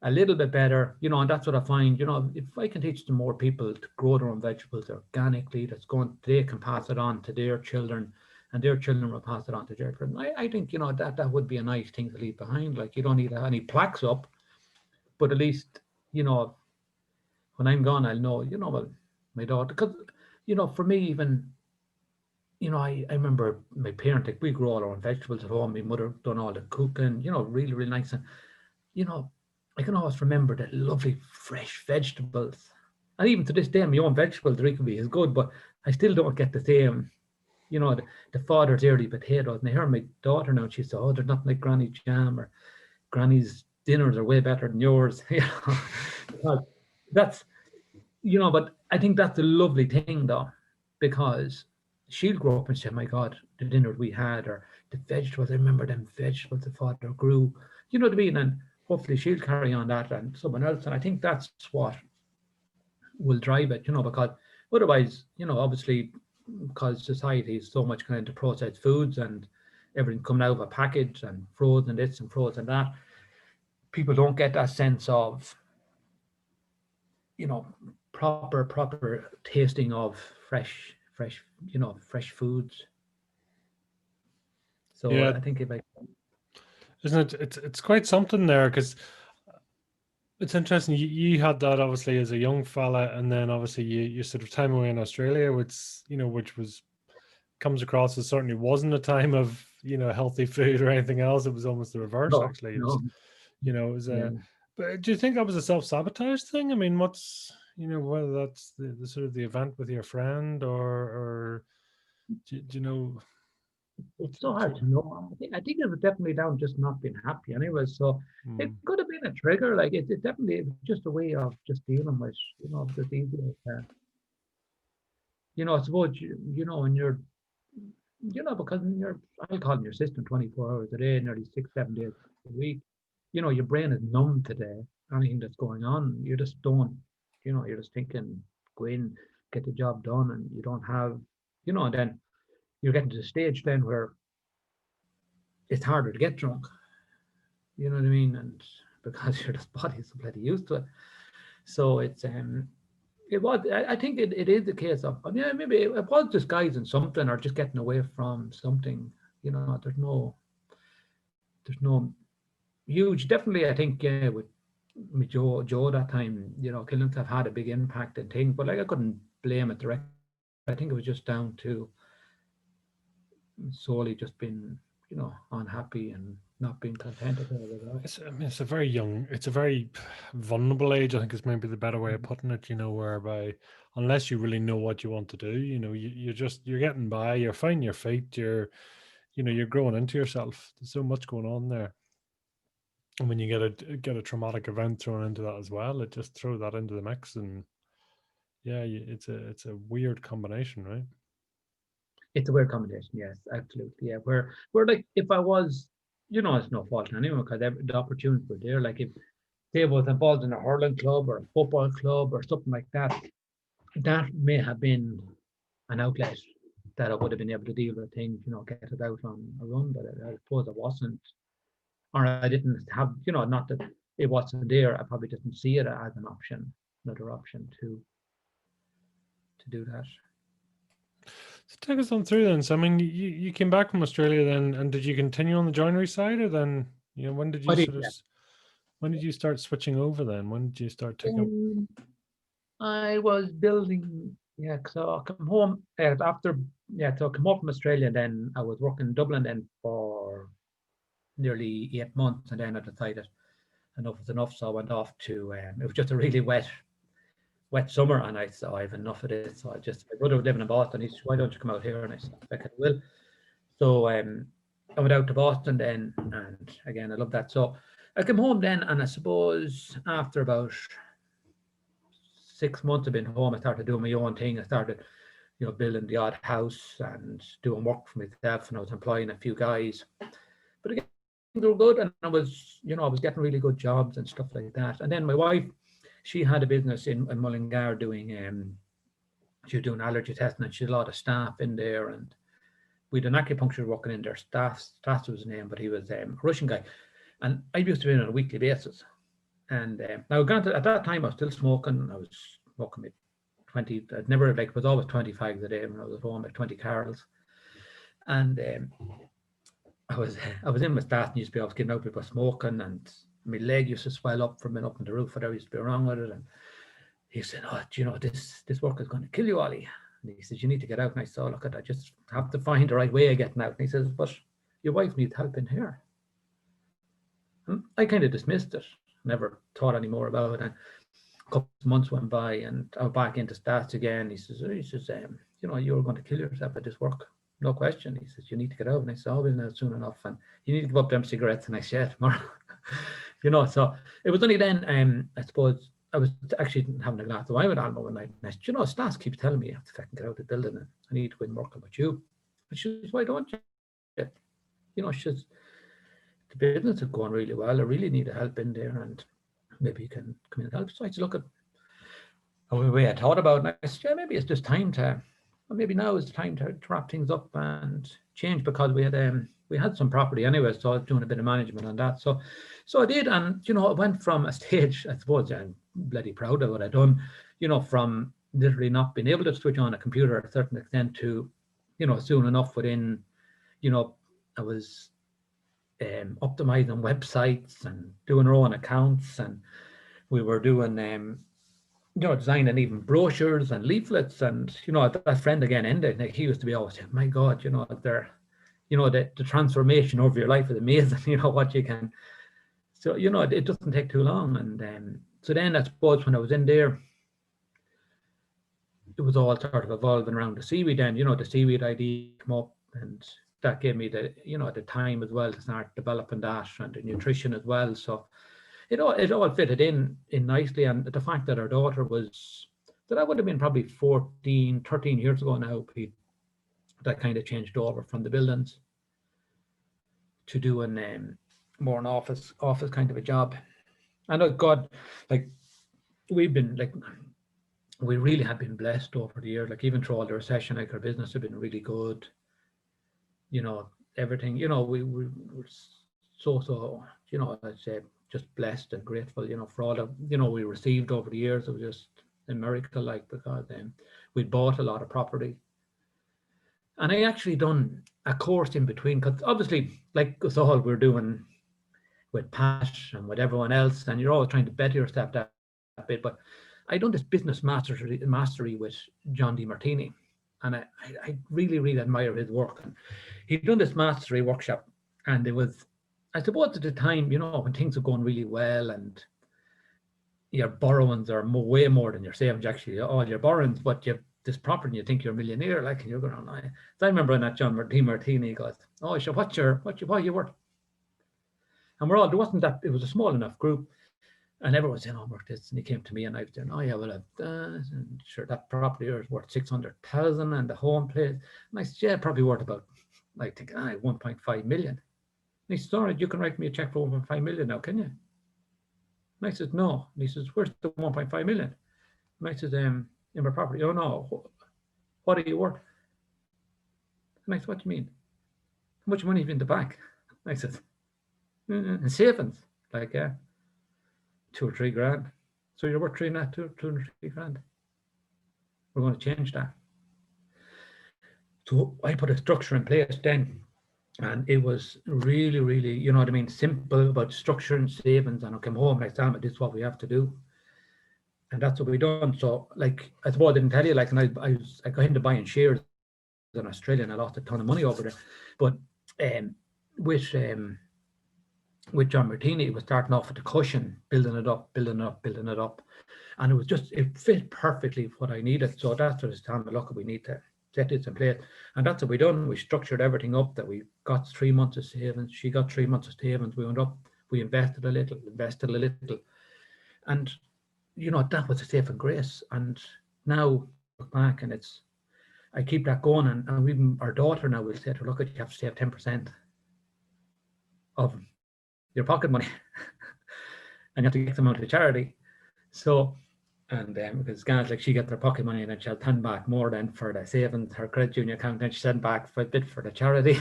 a little bit better, and that's what I find. If I can teach some more people to grow their own vegetables organically, they can pass it on to their children, and their children will pass it on to their children. I think, that would be a nice thing to leave behind. Like, you don't need any plaques up, but at least, you know when I'm gone, I'll know, well, my daughter, because, for me, even, I remember my parent, like, we grew all our own vegetables at home. My mother done all the cooking, really, really nice. And, you know, I can always remember the lovely fresh vegetables. And even to this day, my own vegetables regularly is good, but I still don't get the same, the father's early potatoes. And I hear my daughter now, she says, oh, they're not like Granny jam, or Granny's dinners are way better than yours. Because that's, but I think that's a lovely thing, though, because she'll grow up and say, my God, the dinner we had, or the vegetables, I remember them vegetables the father grew. You know what I mean? And hopefully she'll carry on that and someone else. And I think that's what will drive it, because otherwise, obviously, because society is so much kind of into processed foods, and everything coming out of a package, and frozen this and frozen that, people don't get that sense of, you know, proper tasting of fresh foods. So yeah, I think if I isn't it? It's quite something there, because it's interesting. You had that obviously as a young fella, and then obviously you sort of time away in Australia, which was comes across as certainly wasn't a time of healthy food or anything else. It was almost the reverse. no, Actually, it was no, it was yeah. a. But do you think that was a self-sabotage thing? I mean, what's whether that's the sort of the event with your friend, or do you know It's so what's hard your. to know. I think it was definitely down just not being happy anyway. So it Mm, could have been a trigger. Like, it definitely, it was just a way of just dealing with, just easier. I suppose, when you're, because you're alcohol in your system 24 hours a day, nearly 6, 7 days a week, your brain is numb today. Anything that's going on, you just don't, you're just thinking, go in, get the job done, and you don't have, and then you're getting to the stage then where it's harder to get drunk. You know what I mean? And because your just body's so bloody used to it. So it was. I think it is the case of, yeah, maybe it was disguising something, or just getting away from something. There's no huge. Definitely, I think, with Joe that time, killing himself had a big impact and thing. But, like, I couldn't blame it directly. I think it was just down to solely just being, unhappy and not being contented with that. I mean, it's a very vulnerable age. I think is maybe the better way of Mhm. putting it. Whereby unless you really know what you want to do, you're getting by. You're finding your feet. You're growing into yourself. There's so much going on there. And when you get a traumatic event thrown into that as well, it just throw that into the mix, and yeah, it's a weird combination, right? It's a weird combination, yes, absolutely. Yeah, where like, if I was, it's no fault anyway because the opportunities were there. Like if they was involved in a hurling club or a football club or something like that, that may have been an outlet that I would have been able to deal with things, get it out on a run. But I suppose I wasn't, or I didn't have, not that it wasn't there. I probably didn't see it as an option, another option to do that. So take us on through then. So I mean, you came back from Australia then, and did you continue on the joinery side, or then when did you But sort of when did you start switching over then? When did you start taking up? I was building, yeah. So I come home after, yeah. So I come home from Australia. Then I was working in Dublin then for nearly 8 months, and then I decided enough was enough. So I went off to. It was just a really wet summer, and I said, I have enough of this. So my brother was living in Boston. He said, why don't you come out here? And I said, I will. So I went out to Boston then, and again, I love that. So I came home then, and I suppose after about 6 months of being home, I started doing my own thing. I started, building the odd house and doing work for myself, and I was employing a few guys. But again, they were good, and I was getting really good jobs and stuff like that. And then my wife, she had a business in Mullingar doing she was doing allergy testing, and she had a lot of staff in there, and we had an acupuncture working in there. Stas was his name, but he was a Russian guy, and I used to be in on a weekly basis. And now, granted, at that time I was still smoking. I was smoking maybe 20. I'd never it was always 25 a day when I was at home at 20 carols, and I was in my staff and used to be, I was getting out people smoking, and my leg used to swell up from being up on the roof. Whatever used to be wrong with it, and he said, "Oh, do you know this work is going to kill you, Ollie?" And he says, "You need to get out." And I said, "Look, I just have to find the right way of getting out." And he says, "But your wife needs help in here." And I kind of dismissed it, never thought any more about it. And a couple of months went by, and I was back into stats again. He says, "You're going to kill yourself at this work, no question." He says, "You need to get out." And I said, "Oh, we'll know soon enough. And you need to give up them cigarettes." And I said, "Tomorrow." So it was only then, I suppose, I was actually having a glass of wine with Alma one night. And I said, Stas keeps telling me I have to fucking get out of the building and I need to go and work with you. And she says, "Why don't you?" She says, "The business is going really well. I really need help in there, and maybe you can come in and help." So I said, "Look, at the way I thought about it, I said, yeah, maybe it's just time to, or maybe now is the time to wrap things up and change, because we had some property anyway, so I was doing a bit of management on that. So I did, and it went from a stage, I suppose I'm bloody proud of what I've done, from literally not being able to switch on a computer to a certain extent to, soon enough within, I was optimizing websites and doing our own accounts, and we were doing designing even brochures and leaflets. And that friend again ended, like, he used to be always saying, "My God, the transformation over your life is amazing." What you can. So it doesn't take too long. And so then I suppose when I was in there, it was all sort of evolving around the seaweed. Then the seaweed idea came up, and that gave me the time as well to start developing that, and the nutrition as well. So it all fitted in nicely. And the fact that our daughter was, that would have been probably 14, 13 years ago now, Pete, that kind of changed over from the buildings to doing more an office kind of a job. And God, like, we've been like, we really have been blessed over the years. Like, even through all the recession, like, our business have been really good. Everything. We're I'd say just blessed and grateful. For all that we received over the years. It was just a miracle, like, because we bought a lot of property. And I actually done a course in between, because obviously, like us all, we're doing with Pat and with everyone else, and you're always trying to better yourself that bit. But I done this business mastery with John DeMartini, and I really, really admire his work. And he'd done this mastery workshop, and it was, I suppose, at the time, when things are going really well, and your borrowings are way more than your savings, actually, all your borrowings, but you have this property and you think you're a millionaire, like, and you're going on. So I remember in that John DeMartini goes, "Oh, so what are you worth?" And there wasn't that, it was a small enough group, and everyone was saying, "Oh, worth this." And he came to me, and I was saying, "Oh yeah, well, and sure, that property is worth 600,000 and the home place." And I said, "Yeah, probably worth about, I think, 1.5 million." he says, all right, you can write me a check for 1.5 million now, can you? And I said, no. And he says, where's the 1.5 million? And I said, in my property. Oh, no. What are you worth? And I said, what do you mean? How much money have you in the bank? I said, in savings. Like, 2 or 3 grand. So you're worth 2 or 3 grand. We're going to change that. So I put a structure in place then, and it was really, really, you know what I mean, simple about structure and savings. And I came home and I said, this is what we have to do. And that's what we done. So, like, I suppose I didn't tell you, like, and I got into buying shares in Australia and I lost a ton of money over there. But um, with John Martini, it was starting off with the cushion, building it up, and it fit perfectly what I needed. So that's what it's telling me, look, we need to set this in place. And that's what we done. We structured everything up that we got 3 months of savings. She got 3 months of savings. We went up, we invested a little. And, you know, that was a saving grace. And now look back and I keep that going. And even our daughter now will say to her, look, you have to save 10% of your pocket money and you have to get them out to charity. So, and because Gans, like, she gets her pocket money and then she'll turn back more than for the savings, her credit union account, then she send back for a bit for the charity.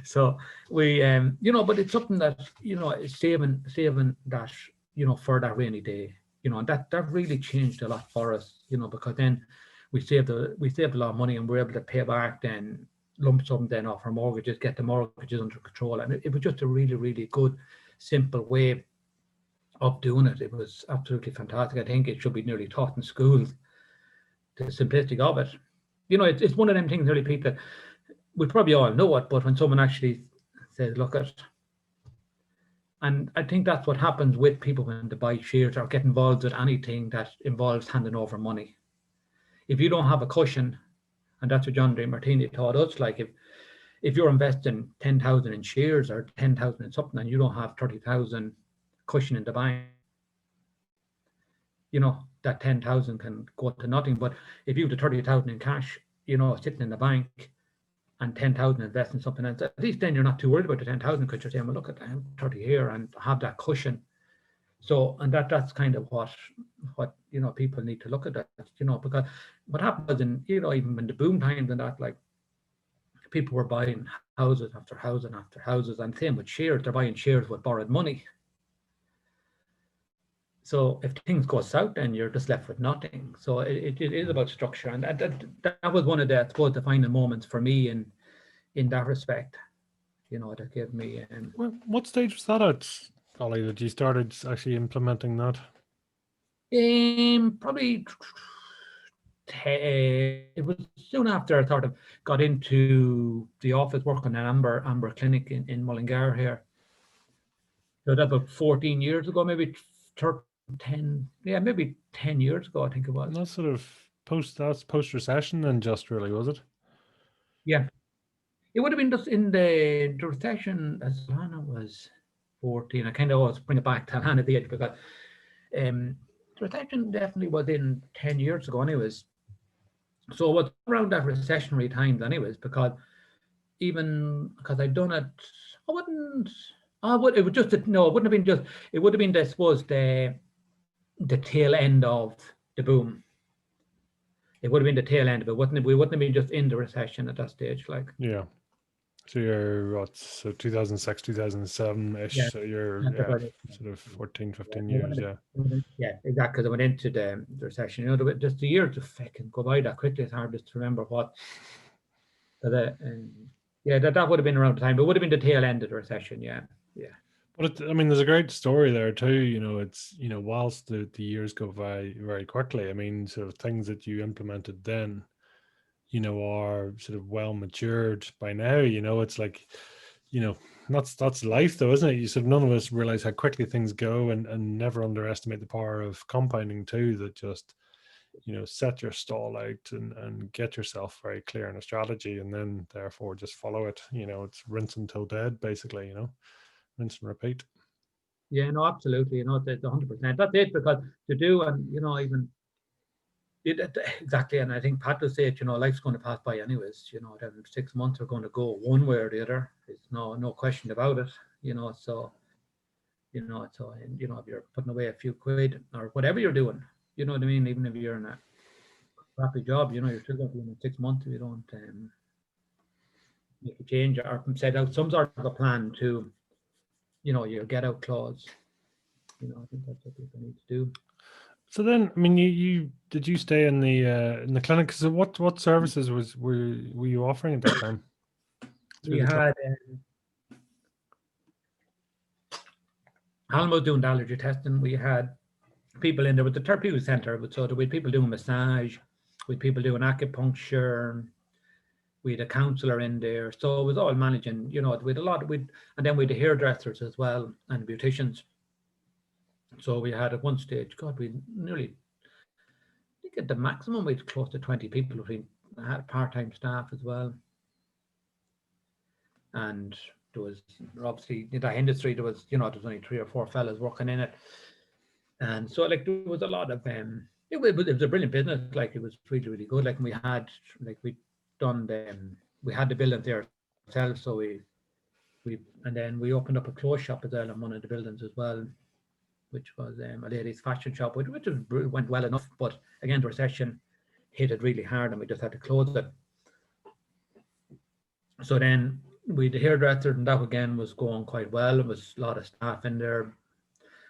So we, you know, but it's something that, you know, is saving that, you know, for that rainy day, you know, and that really changed a lot for us, you know, because then we saved a lot of money and we're able to pay back then lump sum then off our mortgages, get the mortgages under control. And it was just a really, really good, simple way of doing it. It was absolutely fantastic. I think it should be nearly taught in schools, the simplicity of it. You know, it's one of them things, really, Pete, that we probably all know it, but when someone actually says, look at it, and I think that's what happens with people when they buy shares or get involved with anything that involves handing over money. If you don't have a cushion, and that's what John Martini taught us, like if you're investing 10,000 in shares or 10,000 in something and you don't have 30,000 cushion in the bank, you know, that 10,000 can go to nothing. But if you have the 30,000 in cash, you know, sitting in the bank and 10,000 investing in something else, at least then you're not too worried about the 10,000 because you're saying, well, look at that, 30 here and have that cushion. So, and that's kind of what, you know, people need to look at that, you know, because what happens in, you know, even in the boom times and that, like, people were buying houses after houses after houses, and same with shares, they're buying shares with borrowed money. So if things go south, then you're just left with nothing. So it is about structure, and that was one of the, I suppose, defining moments for me in that respect. You know, that gave me. What stage was that at, Ollie, that you started actually implementing that? Probably it was soon after I sort of got into the office working at Amber Clinic in Mullingar here. So that about 14 years ago, maybe 10, yeah, maybe 10 years ago, I think it was. And that's sort of post recession then, just really, was it? Yeah. It would have been just in the recession as Lana was 14. I kind of always bring it back to Lana at the age because the recession definitely was in 10 years ago anyways. So it was around that recessionary times anyways, because even because I'd done it, it would just, no, it wouldn't have been just, it would have been, I suppose, the tail end of the boom. It would have been the tail end of it, wouldn't it? We wouldn't have been just in the recession at that stage, like. Yeah. So you're what? So 2006, 2007-ish. Yeah. So you're sort of 14, 15 years. Yeah. Yeah, exactly. Because I went into the recession. You know, just the year to fucking go by that quickly. It's hard just to remember what. Yeah, that would have been around the time. But it would have been the tail end of the recession. Yeah, yeah. But I mean, there's a great story there too. You know, it's, you know, whilst the years go by very quickly, I mean, sort of things that you implemented then, you know, are sort of well matured by now. You know, it's like, you know, that's life though, isn't it? You sort of, none of us realize how quickly things go, and never underestimate the power of compounding too, that just, you know, set your stall out and get yourself very clear on a strategy, and then therefore just follow it. You know, it's rinse until dead, basically, you know, rinse and repeat. Yeah, no, absolutely. You know, that's 100%. That's it, because to do, and you know, even Exactly, and I think Pat will say it. Life's going to pass by anyways. Then 6 months are going to go one way or the other. There's no question about it. So and if you're putting away a few quid or whatever you're doing, you know what I mean. Even if you're in a crappy job, you're still going to be in 6 months if you don't make a change or set out some sort of a plan to, your get out clause. I think that's what people need to do. So then, I mean, you did you stay in the clinic? So what services were you offering at that time? We had Alan was doing the allergy testing. We had people in there with the therapeutic centre, so there were people doing massage, we had people doing acupuncture, we had a counsellor in there, so it was all managing. We had a lot. And then we had the hairdressers as well and the beauticians. So we had at one stage, God, we nearly, I think at the maximum we had close to 20 people between part-time staff as well. And there was obviously in that industry there was only 3 or 4 fellas working in it, and so like there was a lot of it was a brilliant business. Like it was really good. Like we had we had the building there ourselves, so we and then we opened up a clothes shop as well in one of the buildings as well, which was a ladies' fashion shop, which went well enough, but again the recession hit it really hard and we just had to close it. So then we the hairdresser, and that again was going quite well. It was a lot of staff in there,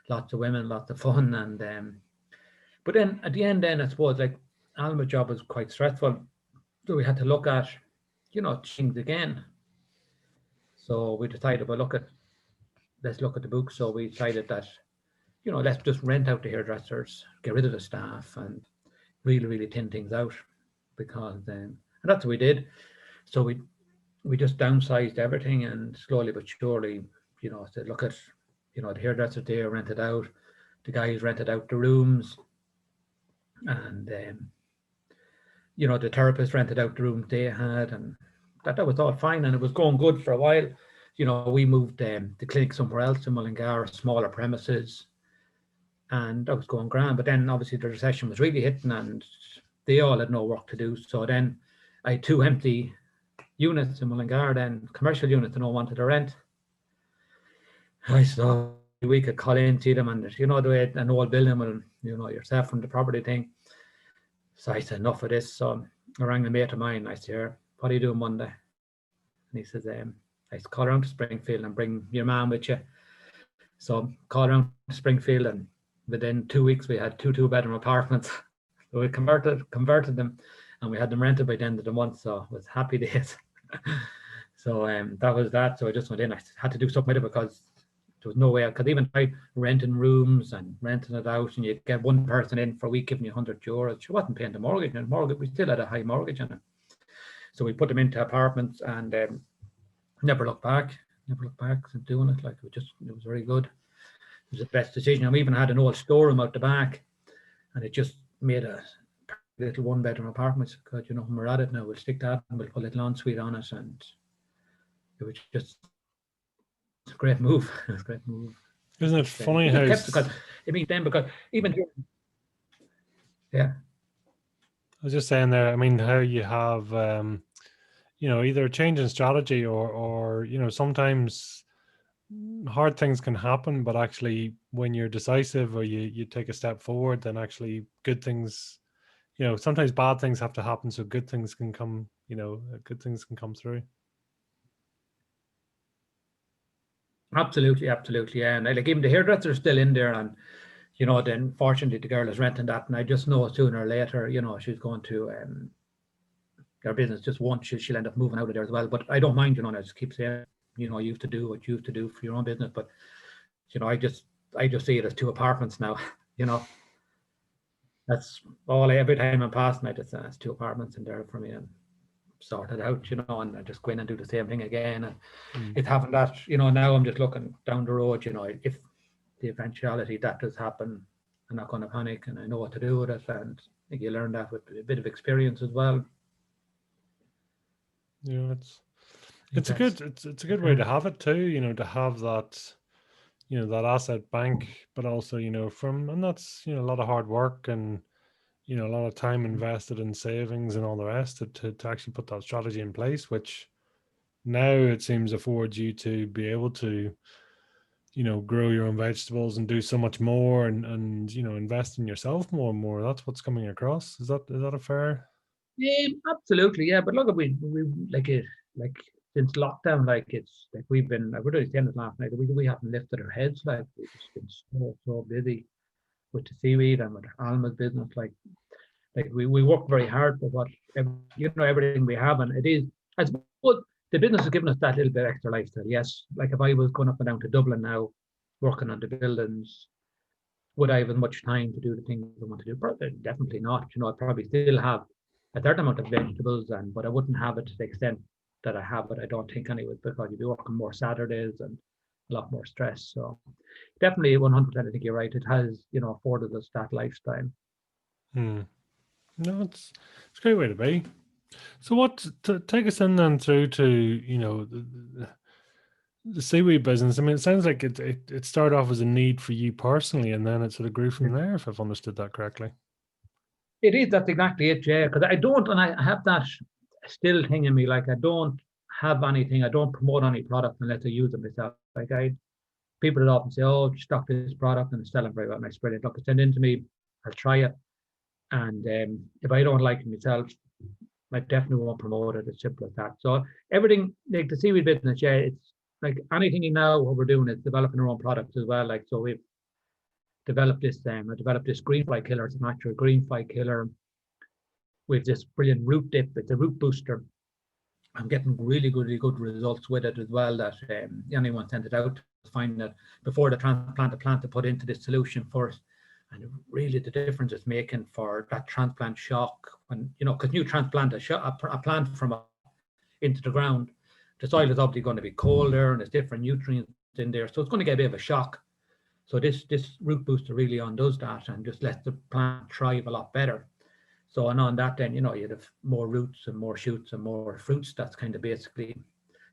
lots of women, lots of fun, and but then at the end, then I suppose like Alma's job was quite stressful, so we had to look at things again. So we decided, well, let's look at the books. So we decided that let's just rent out the hairdressers, get rid of the staff, and really thin things out, because and that's what we did. So we just downsized everything, and slowly but surely, said, look at, the hairdressers there rented out, the guys rented out the rooms, and the therapist rented out the rooms they had, and that was all fine, and it was going good for a while. We moved the clinic somewhere else in Mullingar, smaller premises, and that was going grand. But then obviously the recession was really hitting, and they all had no work to do. So then I had 2 empty units in Mullingar, then commercial units, and no one wanted to rent. I saw we could call in to them, and the way an old building with yourself from the property thing. So I said, enough of this. So I rang a mate of mine. I said, what are you doing Monday? And he says, I call around to Springfield and bring your man with you. So call around to Springfield, and within 2 weeks we had 2 2-bedroom apartments. So we converted them, and we had them rented by the end of the month. So it was happy days. So that was that. So I just went in. I had to do something with it because there was no way I could even try renting rooms and renting it out, and you'd get one person in for a week giving you €100. She wasn't paying the mortgage, and we still had a high mortgage on it. So we put them into apartments, and never looked back since doing it. Like it was very good. It was the best decision. And we even had an old storeroom out the back, and it just made a little 1-bedroom apartment. Because when we're at it now, we'll stick that and we'll put a little ensuite on it, and it was just a great move. It was a great move. Isn't it funny how? Because even yeah. I was just saying there. I mean, how you have either a change in strategy or sometimes hard things can happen, but actually when you're decisive or you take a step forward, then actually good things. Sometimes bad things have to happen so good things can come. Good things can come through. Absolutely, yeah. And like even the hairdresser's still in there, and then fortunately the girl is renting that, and I just know sooner or later, she's going to their business just won't. She'll end up moving out of there as well. But I don't mind, I just keep saying, you have to do what you have to do for your own business. But I just see it as 2 apartments now. That's all. Every time I'm passing, I just say it's 2 apartments in there for me, and sort it out, and I just go in and do the same thing again. And it's having that, now I'm just looking down the road, if the eventuality that does happen, I'm not going to panic, and I know what to do with it. And I think you learn that with a bit of experience as well. Yeah, it's a good way to have it too, to have that, that asset bank, but also, and that's, a lot of hard work, and you know, a lot of time invested in savings and all the rest to actually put that strategy in place, which now it seems affords you to be able to, you know, grow your own vegetables and do so much more, and you know, invest in yourself more and more. That's what's coming across. Is that a fair? Absolutely, yeah. But look, we like it, like since lockdown, like it's like we've been. I would have said it last night. We haven't lifted our heads. Like we've just been so busy with the seaweed and with Alma's business. Like we work very hard for what everything we have, and it is. I suppose the business has given us that little bit extra lifestyle. Yes, like if I was going up and down to Dublin now, working on the buildings, would I have as much time to do the things I want to do? Probably, definitely not. I probably still have a certain amount of vegetables, but I wouldn't have it to the extent that I have it. I don't think anyway, because you'd be working more Saturdays and a lot more stress. So definitely 100%. I think you're right. It has, afforded us that lifestyle. Hmm. No, it's a great way to be. So what take us in then through to, you know, the seaweed business. I mean, it sounds like it started off as a need for you personally, and then it sort of grew from there, if I've understood that correctly. It is. That's exactly it. Yeah, because I don't, and I have that still thing in me. Like I don't have anything. I don't promote any product unless I use it myself. Like people that often say, "Oh, stock this product and it's selling very well." And I spread it. Look, send it in to me. I'll try it. And if I don't like it myself, I definitely won't promote it. It's simple as that. So everything, like the seaweed business, yeah, it's like anything now. What we're doing is developing our own products as well. Like so, we've developed this. I developed this green fly killer. It's an actual green fly killer with this brilliant root dip. It's a root booster. I'm getting really good results with it as well. That anyone sent it out to find that before the transplant, the plant to put into this solution first, and really the difference it's making for that transplant shock when because you transplant a plant from into the ground, the soil is obviously going to be colder and there's different nutrients in there, so it's going to get a bit of a shock. So this root booster really undoes that and just lets the plant thrive a lot better. So and on that, then you'd have more roots and more shoots and more fruits. That's kind of basically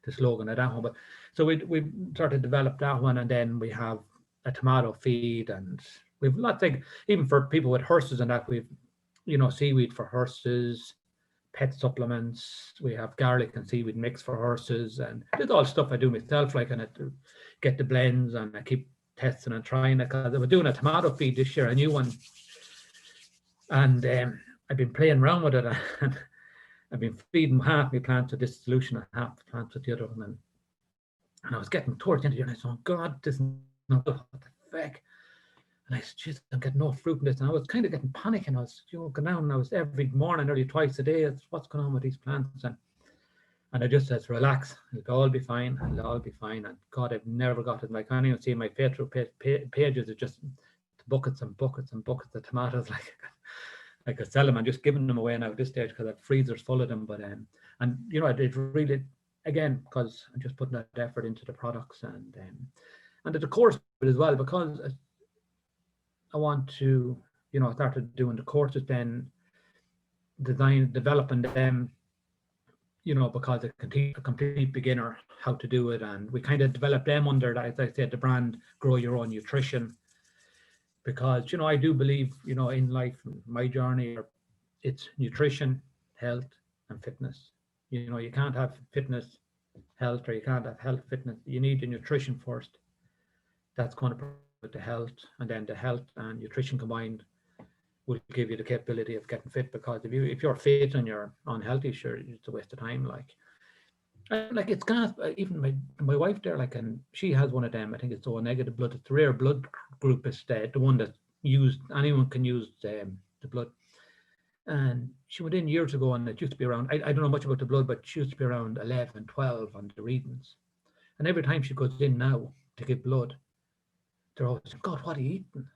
the slogan of that one. But so we sort of developed that one, and then we have a tomato feed, and we've lots like even for people with horses and that we've seaweed for horses, pet supplements. We have garlic and seaweed mix for horses, and it's all stuff I do myself. Like and I get the blends, and I keep testing and trying it because I was doing a tomato feed this year, a new one, and I've been playing around with it, and I've been feeding half my plants with this solution and half the plants with the other one. And I was getting towards the end of the year, and I said, oh, God, this is not what the feck. And I said, jeez, I'm getting no fruit in this. And I was kind of getting panic, and I was going down, and I was every morning, nearly twice a day, it's what's going on with these plants. And I just said, relax, it'll all be fine, it'll all be fine. And God, I've never got it. I can't even see my Facebook pages. It's just buckets and buckets and buckets of tomatoes. Like I could sell them. I'm just giving them away now at this stage because I have freezers full of them. But and it really, again, because I'm just putting that effort into the products and the course as well, because I want to, I started doing the courses then, developing them, because a complete beginner how to do it, and we kind of developed them under, as I said, the brand Grow Your Own Nutrition, because I do believe in life, my journey, it's nutrition, health, and fitness. You can't have fitness, health, or you can't have health, fitness. You need the nutrition first. That's going to provide the health, and then the health and nutrition combined will give you the capability of getting fit. Because if you're fit and you're unhealthy, sure, it's a waste of time. Like it's kind of even my wife there, like, and she has one of them. I think it's O negative blood. It's a rare blood group. Is the one that anyone can use the blood. And she went in years ago, and it used to be around, I don't know much about the blood, but she used to be around 11, 12 on the readings. And every time she goes in now to give blood, they're always saying, God, what are you eating?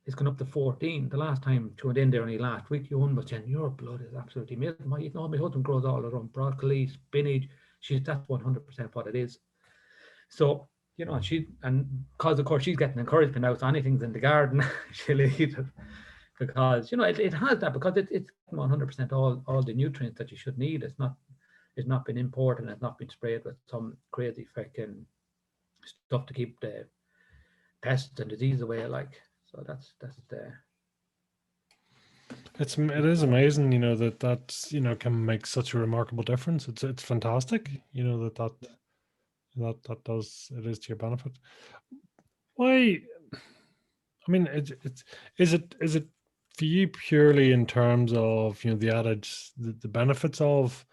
It's gone up to 14. The last time she went in there only last week, you was saying, your blood is absolutely amazing. My husband grows all her own broccoli, spinach. That's 100% what it is. So, and because of course she's getting encouragement now, so anything's in the garden, she'll eat it. Because it has that, because it's 100% all the nutrients that you should need. It's not been imported, it's not been sprayed with some crazy freaking stuff to keep the pests and disease away. Like, so that's the. It is amazing, that can make such a remarkable difference. It's fantastic, that does it is to your benefit. Why? I mean, is it for you purely in terms of the added the benefits of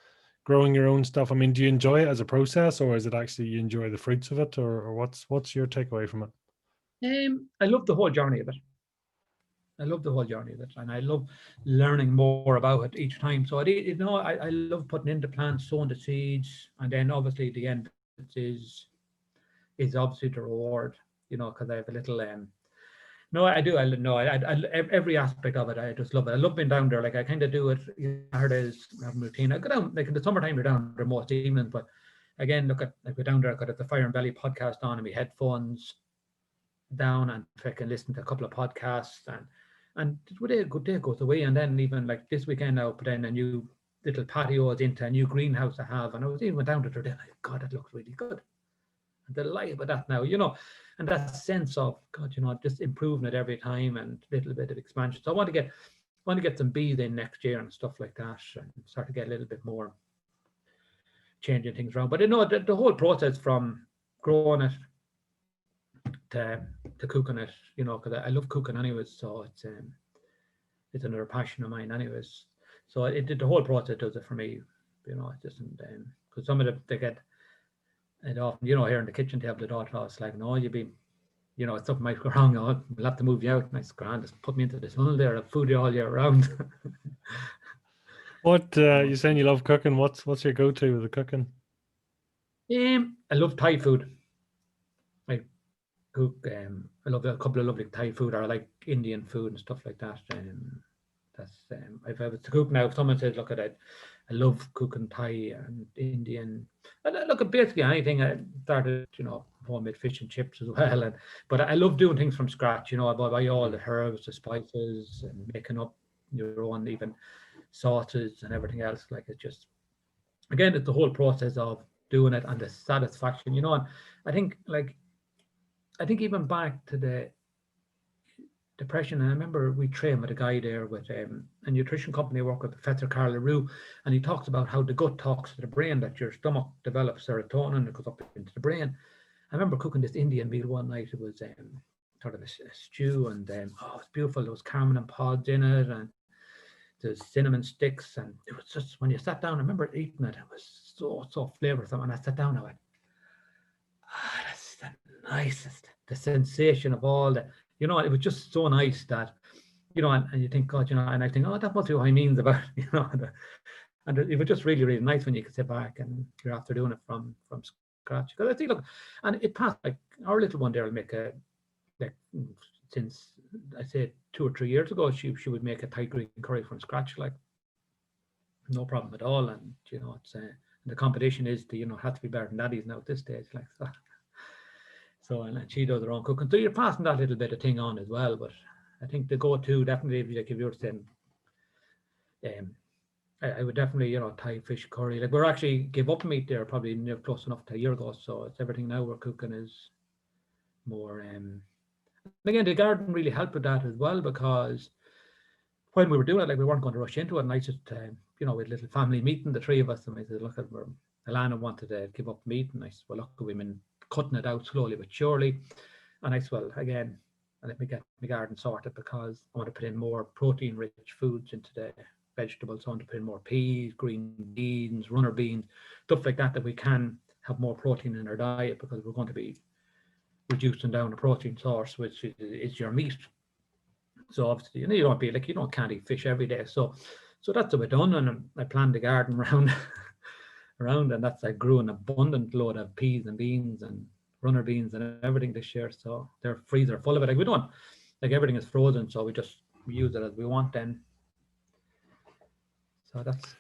growing your own stuff? I mean, do you enjoy it as a process, or is it actually you enjoy the fruits of it, or what's your takeaway from it? I love the whole journey of it. I love the whole journey of it, and I love learning more about it each time. So I love putting in the plants, sowing the seeds, and then obviously the end is obviously the reward. Because I have a little No, I do. I no, every aspect of it. I just love it. I love being down there. Like I kind of do it. Saturdays, have a routine. I go down like in the summertime. You're down there most evenings, but again, look at I go down there. I got the Fire and Belly podcast on, and my headphones down, and I can listen to a couple of podcasts, and day goes away. And then even like this weekend, I'll put in a new little patios into a new greenhouse I have, and I was even went down to it. God, that looks really good. I'm delighted with that now, and that sense of God, just improving it every time and a little bit of expansion. So I want to get some bees in next year and stuff like that, and start to get a little bit more changing things around. But the whole process from growing it to cooking it, because I love cooking anyways, so it's another passion of mine anyways. So the whole process does it for me, it just because some of them they get it often, here in the kitchen table, the daughter it's like, no, if something might go wrong, we'll have to move you out. Nice grand, just put me into the tunnel there, I'll food you all year round. What you're saying you love cooking? What's your go-to with the cooking? I love Thai food. I cook. I love a couple of lovely Thai food, or I like Indian food and stuff like that. That's if I was to cook now, if someone says, look at it, I love cooking Thai and Indian. And I look at basically anything. I started, homemade fish and chips as well. But I love doing things from scratch. I buy all the herbs, the spices, and making up your own even sauces and everything else. Like it's just, again, it's the whole process of doing it and the satisfaction. And I think even back to the depression. And I remember we trained with a guy there with a nutrition company I work with, Professor Carl LaRue, and he talks about how the gut talks to the brain, that your stomach develops serotonin and it goes up into the brain. I remember cooking this Indian meal one night. It was sort of a stew, and it's beautiful. There was caramel and pods in it, and there's cinnamon sticks, and it was just, when you sat down, I remember eating it, it was so flavoursome. And I sat down, I went, that's the nicest, the sensation of all the, it was just so nice that, and you think, God, and I think, oh, that must be what he means about, and it was just really, really nice when you could sit back and you're after doing it from scratch. Because I think, look, and it passed, like our little one there will make like, since I say 2 or 3 years ago, she would make a Thai green curry from scratch, like no problem at all. And, it's, the competition is to, have to be better than daddies now at this stage, like so. So, and she does her own cooking. So you're passing that little bit of thing on as well. But I think the go-to definitely, like if you were saying, I would definitely, Thai fish curry. Like we're actually give up meat there probably close enough to a year ago. So it's everything now we're cooking is more. And again, the garden really helped with that as well, because when we were doing it, like we weren't going to rush into it. And I just, we had a little family meeting, the three of us, and I said, look, Alana wanted to give up meat, and I said, well, look, we've been cutting it out slowly but surely. And I said, well, again, let me get my garden sorted, because I want to put in more protein-rich foods into the vegetables. I want to put in more peas, green beans, runner beans, stuff like that we can have more protein in our diet, because we're going to be reducing down the protein source, which is your meat. So obviously, you don't be like, can't eat fish every day. So that's what we've done, and I planned the garden around, and that's, I grew an abundant load of peas and beans and runner beans and everything this year. So their freezer full of it. Like we don't, like everything is frozen, so we use it as we want then. So that's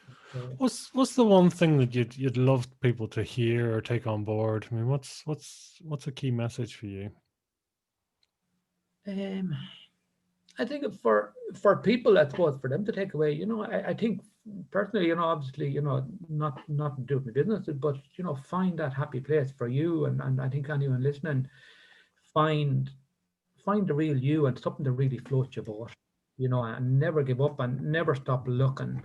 what's the one thing that you'd love people to hear or take on board? I mean, what's a key message for you? I think for people, I suppose, for them to take away, I think personally, obviously, not to do with my business, but find that happy place for you, and I think anyone listening, find the real you and something that really floats your boat. and never give up and never stop looking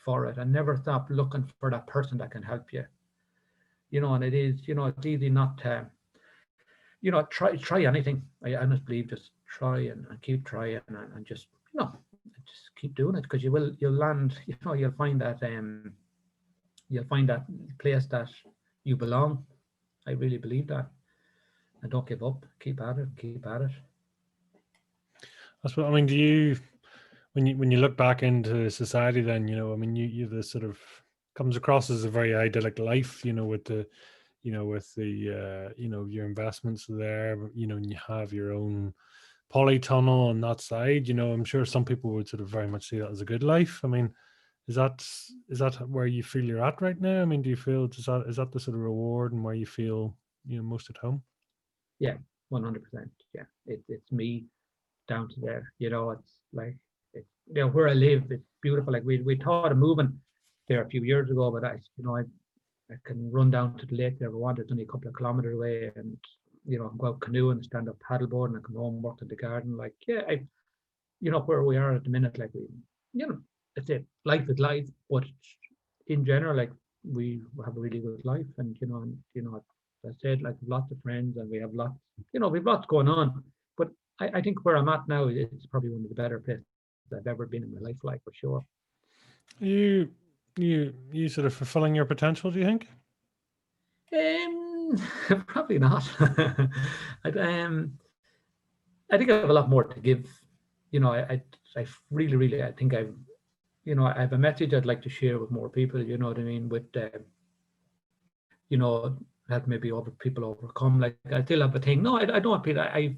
for it and never stop looking for that person that can help you. And it is, it's easy not to, try anything. I honestly believe just try and keep trying and just keep doing it because you'll land, you'll find that place that you belong. I really believe that. And don't give up. Keep at it. Keep at it. That's what I mean. Do you, when you look back into society, then I mean, you the sort of comes across as a very idyllic life, with the, your investments there, and you have your own polytunnel on that side. I'm sure some people would sort of very much see that as a good life. I mean, is that where you feel you're at right now? I mean, do you feel is that the sort of reward and where you feel most at home? Yeah, 100%. Yeah, it's me down to there. It's like where I live. It's beautiful. Like we thought of moving there a few years ago, but I can run down to the lake there if I want. It's only a couple of kilometers away, and go out canoeing and stand up paddleboard and I come home work in the garden. Like where we are at the minute, like it's it. Life is life, but in general, like we have a really good life, and as I said, like lots of friends, and we've lots going on. But I think where I'm at now is probably one of the better places I've ever been in my life, like for sure. You you sort of fulfilling your potential, do you think? Um, Probably not. I, um, I think I have a lot more to give. I really, really, I think I have a message I'd like to share with more people. You know what I mean? With help maybe over people overcome. Like I still have a thing. No, I don't want people. I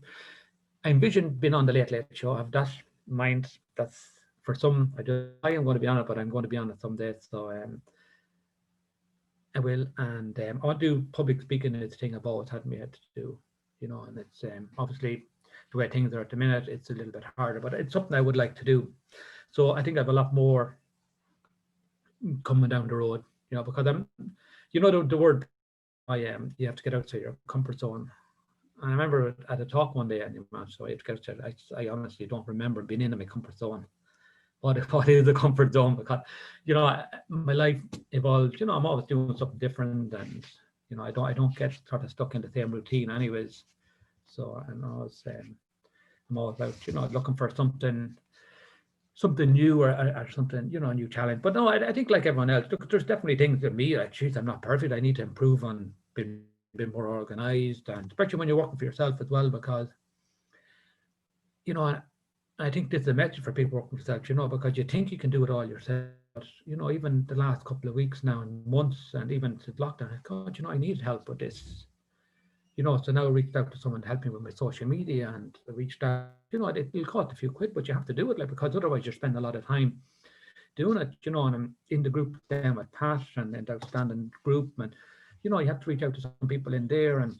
envision being on the Late Late Show. I have that mind. That's for some. I am going to be on it, but I'm going to be on it someday. So I will, and I want to do public speaking. Is a thing I've always had me head to do. And it's obviously the way things are at the minute. It's a little bit harder, but it's something I would like to do. So I think I have a lot more coming down the road. Because I'm, the word I am. You have to get outside your comfort zone. And I remember at a talk one day, and so I have to get outside. I honestly don't remember being in my comfort zone. What is a comfort zone? Because my life evolves. I'm always doing something different, and I don't get sort of stuck in the same routine, anyways. So I'm always about looking for something new or something a new challenge. But no, I think like everyone else, look, there's definitely things that me like. Geez, I'm not perfect. I need to improve on being more organized, and especially when you're working for yourself as well, because I think this is a message for people working for themselves, because you think you can do it all yourself. But, even the last couple of weeks now and months and even since lockdown, God, I need help with this. So now I reached out to someone to help me with my social media, and I reached out, it'll cost a few quid, but you have to do it, like, because otherwise you're spending a lot of time doing it, and I'm in the group then with Pat and the outstanding group, and, you have to reach out to some people in there, and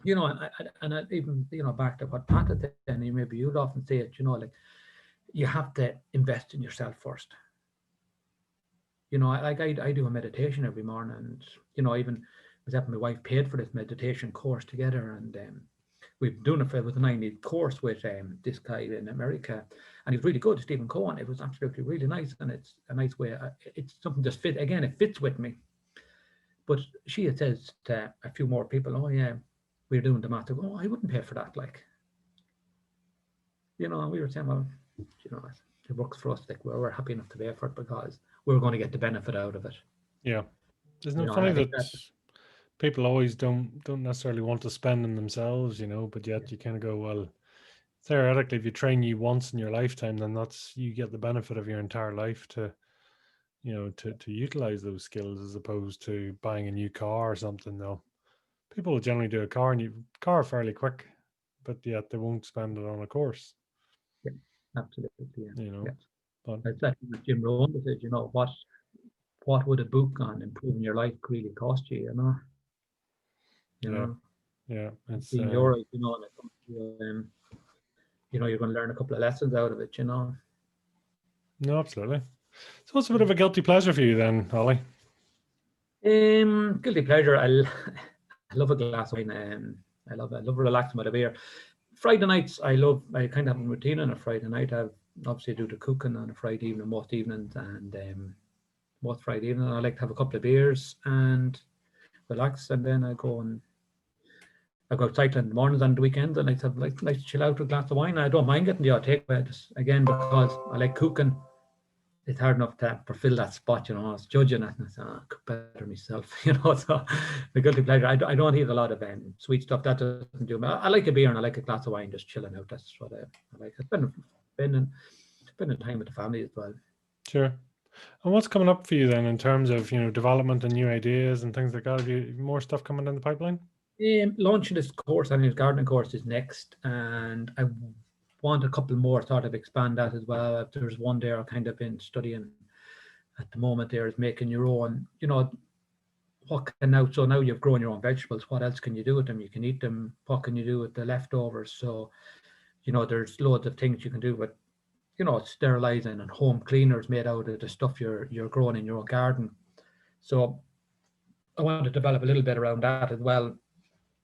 and even back to what Pat had said, and maybe you'd often say it, like you have to invest in yourself first. I do a meditation every morning, and even myself and my wife paid for this meditation course together, and we've been doing it for, it was a 9-week course with this guy in America, and he was really good, Stephen Cohen. It was absolutely really nice, and it's a nice way. It's something just it fits with me. But she had said to a few more people, oh yeah, we're doing the math. Oh, I wouldn't pay for that, like, and we were saying, well, it works for us, like we're happy enough to pay for it because we're going to get the benefit out of it. Yeah. Isn't it funny that people always don't necessarily want to spend on themselves, but yet you kind of go, well, theoretically, if you train you once in your lifetime, then you get the benefit of your entire life to utilize those skills, as opposed to buying a new car or something. Though people will generally do a car fairly quick, but yet they won't spend it on a course. Yeah, absolutely. Yeah. But that's what Jim Rohn said. What would a book on improving your life really cost you? Yeah, it's euros. You're going to learn a couple of lessons out of it. No, absolutely. So it's a bit of a guilty pleasure for you then, Ollie? Guilty pleasure. I love a glass of wine. I love relaxing with a beer. Friday nights, I kind of have a routine on a Friday night. I have obviously do the cooking on a Friday evening, most evenings, and most Friday evening I like to have a couple of beers and relax, and then I go out cycling in the mornings and the weekends, and I have like nice chill out with a glass of wine. I don't mind getting the odd takeaway, just again because I like cooking. It's hard enough to fulfill that spot, I was judging it, and I said, I cook better myself, so the guilty pleasure. I don't eat a lot of sweet stuff. That doesn't do me. I like a beer and I like a glass of wine, just chilling out. That's what I like. Spending time with the family as well. Sure. And what's coming up for you then in terms of, development and new ideas and things like that? Have you more stuff coming down the pipeline? Launching this course, I mean, gardening course is next, and I want a couple more, sort of expand that as well. There's one there I've kind of been studying at the moment. There is making your own, what can so now you've grown your own vegetables, what else can you do with them? You can eat them. What can you do with the leftovers? So, there's loads of things you can do with, sterilizing and home cleaners made out of the stuff you're growing in your own garden. So I want to develop a little bit around that as well.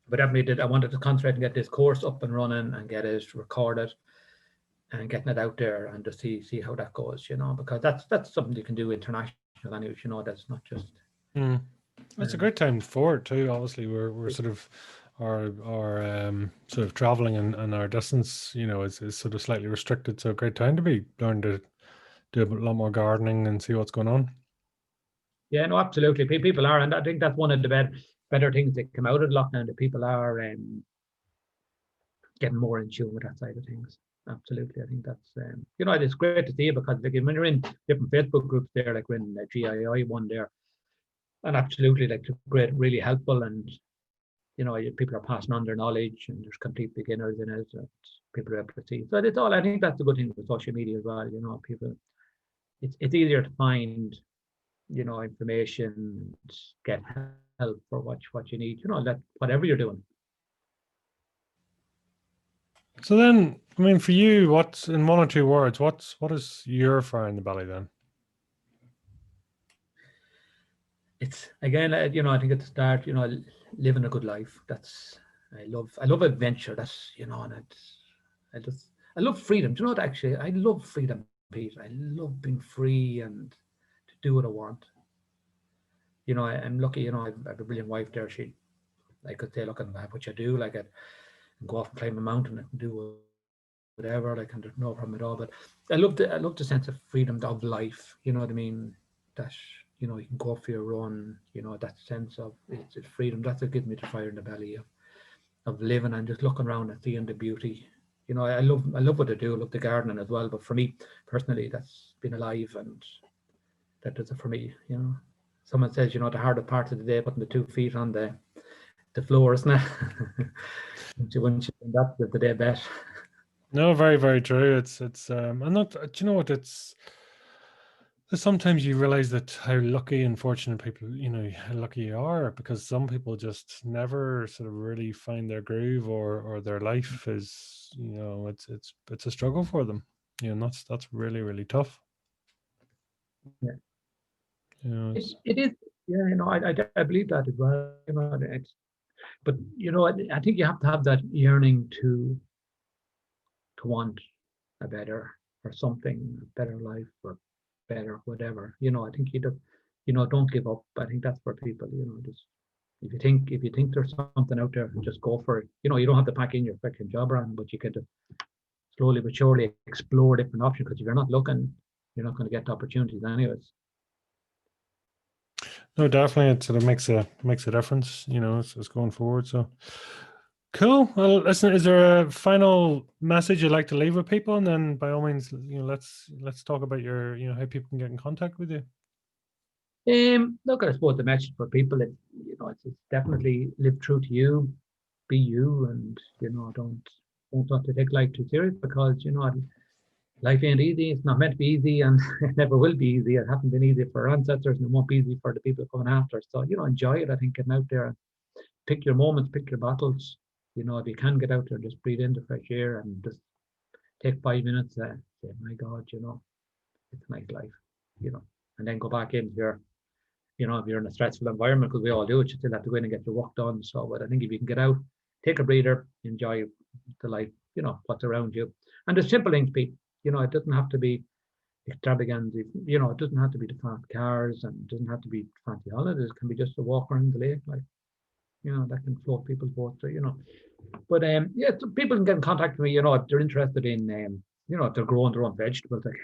But definitely I wanted to concentrate and get this course up and running and get it recorded and getting it out there and just see how that goes, because that's something you can do international anyway, that's not just. It's a great time for it too. Obviously, we're sort of our sort of traveling and our distance, is sort of slightly restricted. So a great time to be learn to do a lot more gardening and see what's going on. Yeah, no, absolutely. People are, and I think that's one of the better things that come out of lockdown. That people are getting more in tune with that side of things. Absolutely, I think that's it's great to see it, because like when you're in different Facebook groups there, like we're in the GII one there, and absolutely like great, really helpful, and people are passing on their knowledge, and there's complete beginners in it that people are able to see. So it's all. I think that's a good thing with social media as well. People, it's easier to find information, get help for what you need. That whatever you're doing. So then, I mean, for you, what's in one or two words? What is your fire in the belly then? It's again, I think at the start, living a good life. That's I love adventure. That's and I love freedom. Do you know what? Actually, I love freedom, Pete. I love being free and to do what I want. I'm lucky. I have a brilliant wife there. I could say, look, I have what you do. Like I can go off and climb a mountain and do whatever. Like, and there's no problem at all. But I love the sense of freedom of life. You know what I mean? That you can go for your run. That sense of it's freedom. That's what gives me the fire in the belly of living and just looking around and seeing the beauty. I love what I do. I love the gardening as well. But for me personally, that's being alive, and that does it for me. Someone says, the hardest part of the day putting the 2 feet on the floor, isn't it? Once you that's the day bet. No, very, very true. It's I'm not. Do you know what? It's sometimes you realize that how lucky and fortunate people, how lucky you are, because some people just never sort of really find their groove, or their life is, it's a struggle for them. And that's really, really tough. Yeah. It is. Yeah, I believe that as well. But I think you have to have that yearning to want a better or something, a better life or better whatever. I think don't give up. I think that's for people. Just if you think there's something out there, just go for it. You don't have to pack in your freaking job around, but you can just slowly but surely explore different options. Because if you're not looking, you're not going to get the opportunities anyways. No, definitely, it sort of makes a difference. It's going forward. So cool. Well, listen, is there a final message you'd like to leave with people? And then by all means, let's talk about your, how people can get in contact with you. Look, I suppose the message for people is, it's definitely live true to you, be you, and don't have to take life too serious, because life ain't easy. It's not meant to be easy, and it never will be easy. It hasn't been easy for our ancestors, and it won't be easy for the people coming after. So enjoy it. I think getting out there, and pick your moments, pick your battles. If you can get out there, just breathe in the fresh air and just take 5 minutes. Say, my God, it's a nice life. And then go back in here. If you're in a stressful environment, because we all do it, you still have to go in and get your work done. So, but I think if you can get out, take a breather, enjoy the life, what's around you. And there's simple things, Pete. You know, it doesn't have to be extravagant. You know, it doesn't have to be the fast cars, and it doesn't have to be fancy holidays. It can be just a walk around the lake, like, you know, that can float people's boats. So, you know, but yeah, so people can get in contact with me. You know, if they're interested in you know, if they're growing their own vegetables. Like,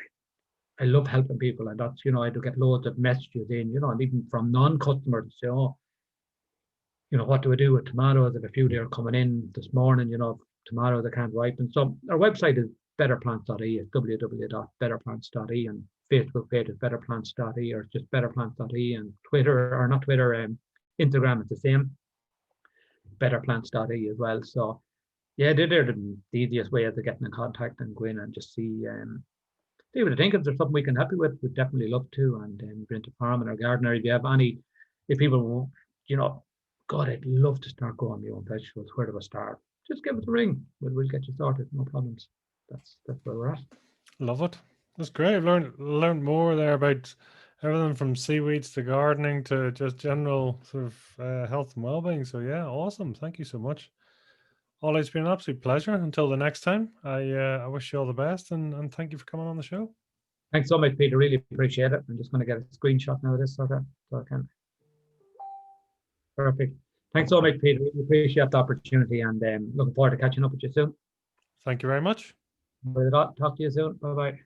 I love helping people, and that's, you know, I do get loads of messages in, you know, and even from non-customers say, oh, you know, what do I do with tomatoes? If a few there coming in this morning, you know, tomatoes I can't ripen. So our website is betterplants.e. It's www.betterplants.e, and Facebook page is betterplants.e, or just betterplants.e, and Twitter, or not Twitter, Instagram is the same, betterplants.e as well. So yeah, they're the easiest way of getting in contact, and go in and just see what I think. If there's something we can help you with, we'd definitely love to. And go into farming or gardener. If you have any, if people, you know, God, I'd love to start growing my own vegetables. Where do I start? Just give us a ring. We'll get you started. No problems. That's where we're at. Love it. That's great. I've learned more there about everything from seaweeds to gardening to just general sort of health and well-being. So yeah, awesome. Thank you so much. Ollie, it's been an absolute pleasure. Until the next time, I wish you all the best, and thank you for coming on the show. Thanks so much, Peter. Really appreciate it. I'm just going to get a screenshot now of this so I can. Perfect. Thanks so much, Peter. Really appreciate the opportunity, and looking forward to catching up with you soon. Thank you very much. Talk to you soon. Bye bye.